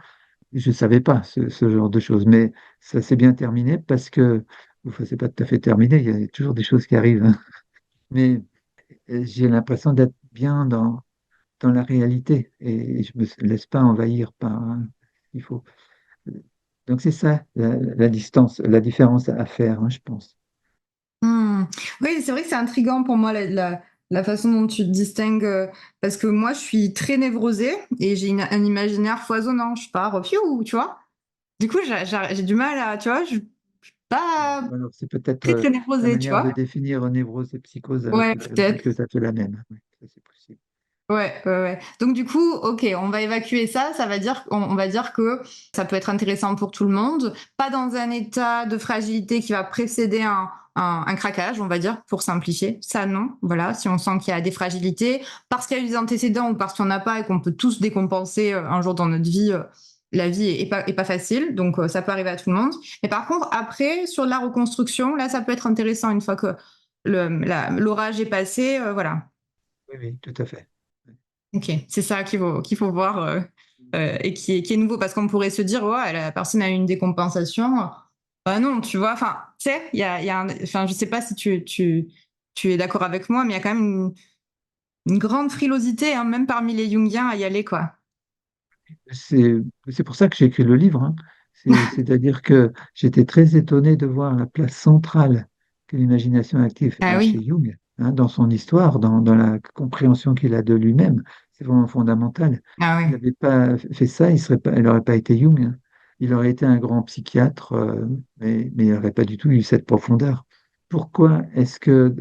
Je ne savais pas ce genre de choses, mais ça s'est bien terminé parce que, enfin, c'est pas tout à fait terminé, il y a toujours des choses qui arrivent, hein. Mais j'ai l'impression d'être bien dans la réalité et je ne me laisse pas envahir par ce qu'il faut. Donc c'est ça la distance, la différence à faire, hein, je pense. Hmm. Oui, c'est vrai que c'est intriguant pour moi la façon dont tu te distingues, parce que moi je suis très névrosée et j'ai un imaginaire foisonnant. Je pars, piou, tu vois. Du coup, j'ai du mal à, tu vois, je suis pas Alors, c'est peut-être très, très la névrosée, tu manière de vois. définir névrose et psychose Ouais, qui est peut-être. tout à fait la même. Oui, ça, c'est possible. Ouais, ouais, ouais. Donc du coup, ok, on va évacuer ça. Ça va dire, on va dire que ça peut être intéressant pour tout le monde, pas dans un état de fragilité qui va précéder un craquage, on va dire, pour simplifier. Ça, non. Voilà, si on sent qu'il y a des fragilités, parce qu'il y a eu des antécédents ou parce qu'il n'y en a pas et qu'on peut tous décompenser un jour dans notre vie, la vie est pas facile. Donc ça peut arriver à tout le monde. Mais par contre, après, sur la reconstruction, là, ça peut être intéressant une fois que l'orage est passé. Voilà. Oui, oui, tout à fait. Ok, c'est ça qu'il faut voir et qui est nouveau parce qu'on pourrait se dire, ouais, la personne a eu une décompensation. Bah non, tu vois, enfin, tu sais, il y a enfin, je sais pas si tu es d'accord avec moi, mais il y a quand même une grande frilosité, hein, même parmi les Jungiens, à y aller, quoi. C'est, c'est pour ça que j'ai écrit le livre, hein. C'est-à-dire que j'étais très étonné de voir la place centrale que l'imagination active Ah a oui, chez Jung, hein, dans son histoire, dans la compréhension qu'il a de lui-même. C'est vraiment fondamental. ah S'il oui. n'avait pas fait ça, il n'aurait pas été Jung, hein. Il aurait été un grand psychiatre, mais il n'aurait pas du tout eu cette profondeur. Pourquoi est-ce que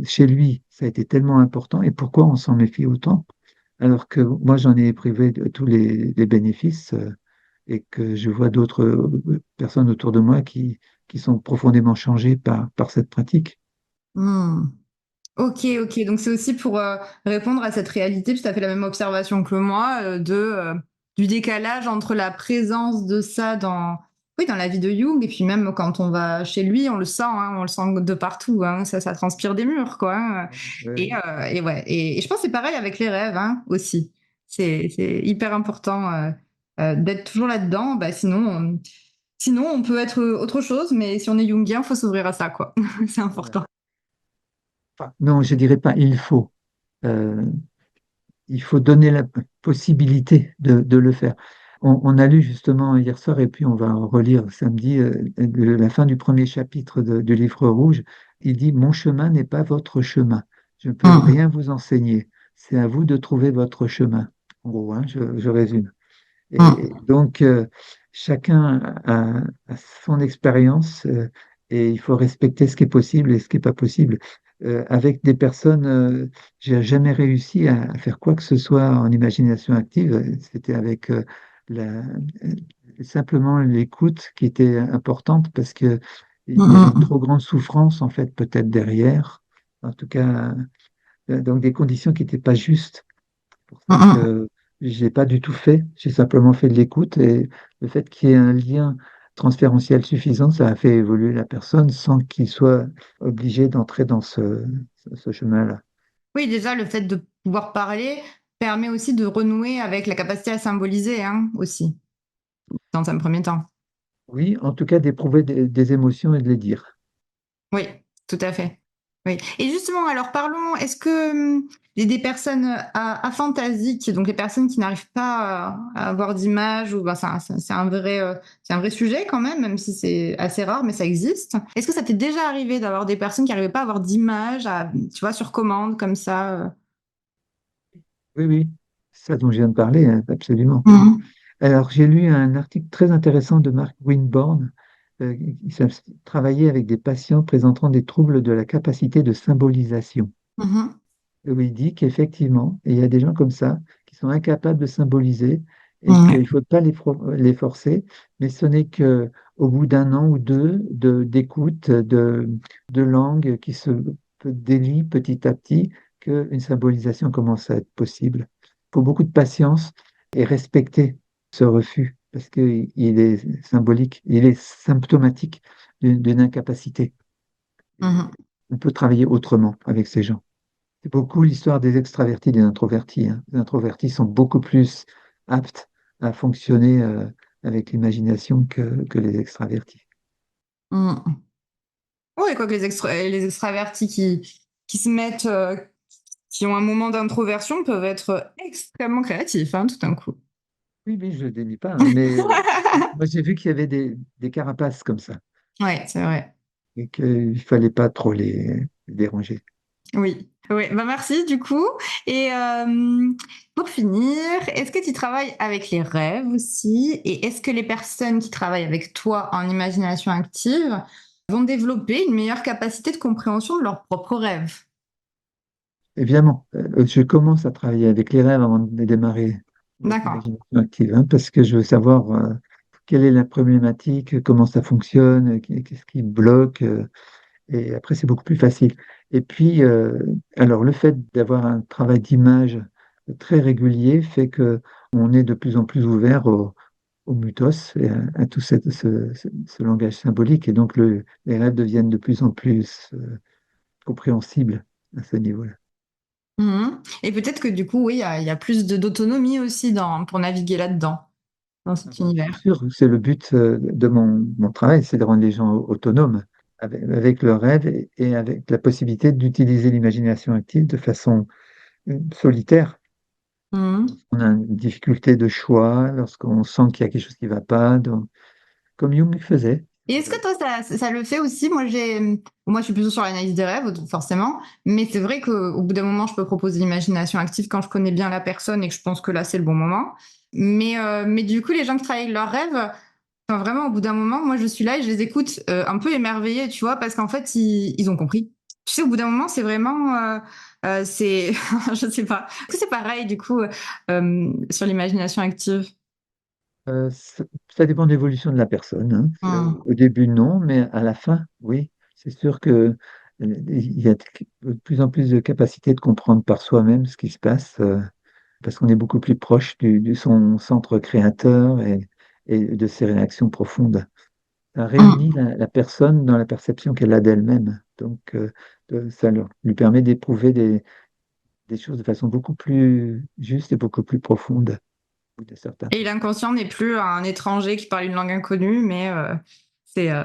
chez lui, ça a été tellement important et pourquoi on s'en méfie autant? Alors que moi, j'en ai éprouvé de tous les bénéfices et que je vois d'autres personnes autour de moi qui sont profondément changées par cette pratique. Hmm. Ok, ok. Donc c'est aussi pour répondre à cette réalité, puis tu as fait la même observation que moi, du décalage entre la présence de ça dans, oui, dans la vie de Jung, et puis même quand on va chez lui, on le sent de partout, hein, ça transpire des murs, quoi. Hein. Ouais, Et ouais, et je pense que c'est pareil avec les rêves, hein, aussi. C'est hyper important d'être toujours là-dedans, bah, sinon on peut être autre chose, mais si on est jungien, faut s'ouvrir à ça, quoi. C'est voilà. important. Enfin, non, je dirais pas il faut. Euh, il faut donner la possibilité de le faire. On a lu justement hier soir, et puis on va relire samedi, la fin du premier chapitre du livre rouge. Il dit, mon chemin n'est pas votre chemin. Je ne peux Hmm. rien vous enseigner. C'est à vous de trouver votre chemin. En gros, hein, je résume. Et Hmm. donc, chacun a son expérience et il faut respecter ce qui est possible et ce qui n'est pas possible. Avec des personnes, j'ai jamais réussi à faire quoi que ce soit en imagination active. C'était avec simplement l'écoute qui était importante parce que il y avait une Hmm. trop grande souffrance, en fait, peut-être derrière. En tout cas, donc des conditions qui n'étaient pas justes pour ça Hmm. que j'ai pas du tout fait. J'ai simplement fait de l'écoute et le fait qu'il y ait un lien transférentiel suffisant, ça a fait évoluer la personne sans qu'il soit obligé d'entrer dans ce chemin-là. Oui, déjà, le fait de pouvoir parler permet aussi de renouer avec la capacité à symboliser, hein, aussi, dans un premier temps. Oui, en tout cas d'éprouver des émotions et de les dire. Oui, tout à fait. Oui. Et justement, alors parlons, est-ce que il y a des personnes aphantasiques, donc les personnes qui n'arrivent pas à avoir d'image, ou ben, c'est un vrai sujet quand même si c'est assez rare, mais ça existe. Est-ce que ça t'est déjà arrivé d'avoir des personnes qui n'arrivaient pas à avoir d'image, tu vois, sur commande, comme ça Oui, oui, c'est ça dont je viens de parler, hein, absolument. Mhm. Alors, j'ai lu un article très intéressant de Mark Winborn, travaillait avec des patients présentant des troubles de la capacité de symbolisation. Mhm. Où il dit qu'effectivement, il y a des gens comme ça qui sont incapables de symboliser et qu'il Ouais. ne faut pas les forcer, mais ce n'est que au bout d'un an ou deux d'écoute, de langue qui se délie petit à petit, qu'une symbolisation commence à être possible. Il faut beaucoup de patience et respecter ce refus parce qu'il est symbolique, il est symptomatique d'une incapacité. Et Mhm. on peut travailler autrement avec ces gens. C'est beaucoup l'histoire des extravertis et des introvertis, hein. Les introvertis sont beaucoup plus aptes à fonctionner avec l'imagination que les extravertis. Mhm. Oui, quoi que les extravertis qui se mettent, qui ont un moment d'introversion peuvent être extrêmement créatifs, hein, tout d'un coup. Oui, oui, je ne le dénie pas, hein, mais moi j'ai vu qu'il y avait des carapaces comme ça Ouais, c'est vrai. et qu'il ne fallait pas trop les déranger. Oui. Ouais, bah merci du coup. Et pour finir, est-ce que tu travailles avec les rêves aussi? Et est-ce que les personnes qui travaillent avec toi en imagination active vont développer une meilleure capacité de compréhension de leurs propres rêves? Évidemment, je commence à travailler avec les rêves avant de démarrer avec D'accord. l'imagination active, hein, parce que je veux savoir quelle est la problématique, comment ça fonctionne, qu'est-ce qui bloque, et après c'est beaucoup plus facile. Et puis, alors le fait d'avoir un travail d'image très régulier fait que on est de plus en plus ouvert au mythos et à tout ce langage symbolique, et donc les rêves deviennent de plus en plus compréhensibles à ce niveau-là. Mhm. Et peut-être que du coup, oui, il y a plus d'autonomie aussi pour naviguer là-dedans, dans Ah cet ben, c'est univers. sûr, c'est le but de mon travail, c'est de rendre les gens autonomes avec leurs rêves et avec la possibilité d'utiliser l'imagination active de façon solitaire. Mhm. Lorsqu'on a une difficulté de choix, lorsqu'on sent qu'il y a quelque chose qui ne va pas, donc, comme Jung le faisait. Et est-ce que toi, ça le fait aussi? Moi, je suis plutôt sur l'analyse des rêves, forcément. Mais c'est vrai qu'au bout d'un moment, je peux proposer l'imagination active quand je connais bien la personne et que je pense que là, c'est le bon moment. Mais du coup, les gens qui travaillent avec leurs rêves, enfin, vraiment, au bout d'un moment, moi, je suis là et je les écoute un peu émerveillés, tu vois, parce qu'en fait, ils ont compris. Tu sais, au bout d'un moment, c'est vraiment, c'est, je sais pas. Est-ce que c'est pareil, du coup, sur l'imagination active? Ça dépend de l'évolution de la personne, hein. Hmm. Au début, non, mais à la fin, oui. C'est sûr que il y a de plus en plus de capacité de comprendre par soi-même ce qui se passe, parce qu'on est beaucoup plus proche de son centre créateur et de ses réactions profondes. Ça réunit Hmm. la personne dans la perception qu'elle a d'elle-même. Donc, ça lui permet d'éprouver des choses de façon beaucoup plus juste et beaucoup plus profonde de certains Et points. l'inconscient n'est plus un étranger qui parle une langue inconnue, mais c'est euh,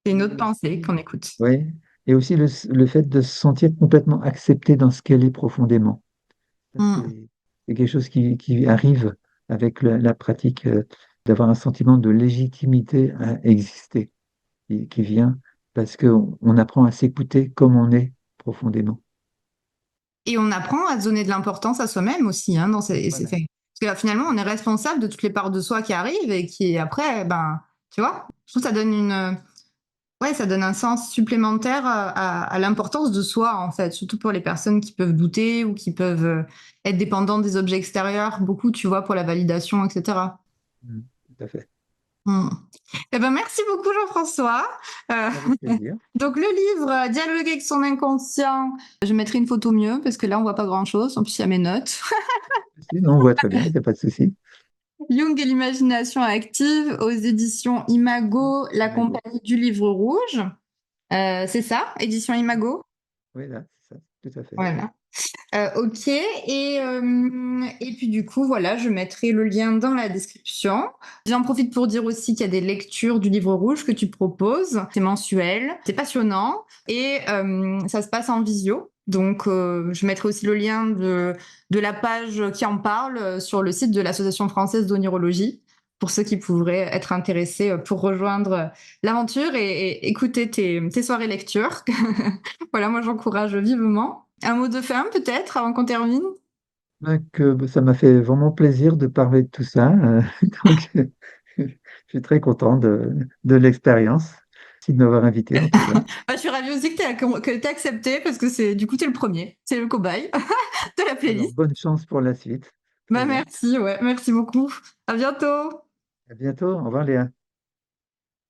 c'est une autre Et pensée aussi, qu'on écoute. ouais, et aussi le fait de se sentir complètement accepté dans ce qu'elle est profondément. Ça, Mm. c'est quelque chose qui arrive avec la pratique, d'avoir un sentiment de légitimité à exister, qui vient parce qu'on apprend à s'écouter comme on est profondément. Et on apprend à se donner de l'importance à soi-même aussi, hein, Voilà. parce que là, finalement, on est responsable de toutes les parts de soi qui arrivent et qui, après, ben, tu vois, je trouve que ouais, ça donne un sens supplémentaire à l'importance de soi, en fait, surtout pour les personnes qui peuvent douter ou qui peuvent être dépendantes des objets extérieurs, beaucoup, tu vois, pour la validation, etc. Mm, tout à fait. Mm. Eh ben, merci beaucoup, Jean-François. Euh, Avec plaisir. donc, le livre Dialoguer avec son inconscient, je mettrai une photo mieux parce que là, on voit pas grand-chose. En plus, il y a mes notes. Sinon, on voit très bien, il n'y a pas de souci. Jung et l'imagination active aux éditions Imago, la Imago. compagnie du livre rouge. C'est ça, édition Imago? Oui, là, c'est ça, tout à fait. Voilà. Ok, et puis du coup, voilà, je mettrai le lien dans la description. J'en profite pour dire aussi qu'il y a des lectures du livre rouge que tu proposes. C'est mensuel, c'est passionnant et ça se passe en visio. Donc, je mettrai aussi le lien de la page qui en parle sur le site de l'Association française d'onirologie pour ceux qui pourraient être intéressés pour rejoindre l'aventure et écouter tes soirées lecture. Voilà, moi j'encourage vivement. Un mot de fin peut-être avant qu'on termine? Donc, ça m'a fait vraiment plaisir de parler de tout ça. Donc, je suis très content de l'expérience. Merci de m'avoir invité, en tout cas. Bah, je suis ravie aussi que t'aies accepté parce que du coup t'es le premier, c'est le cobaye de la Alors, playlist. bonne chance pour la suite. Très Bah bien. merci, ouais, merci beaucoup. À bientôt. À bientôt. Au revoir, Léa.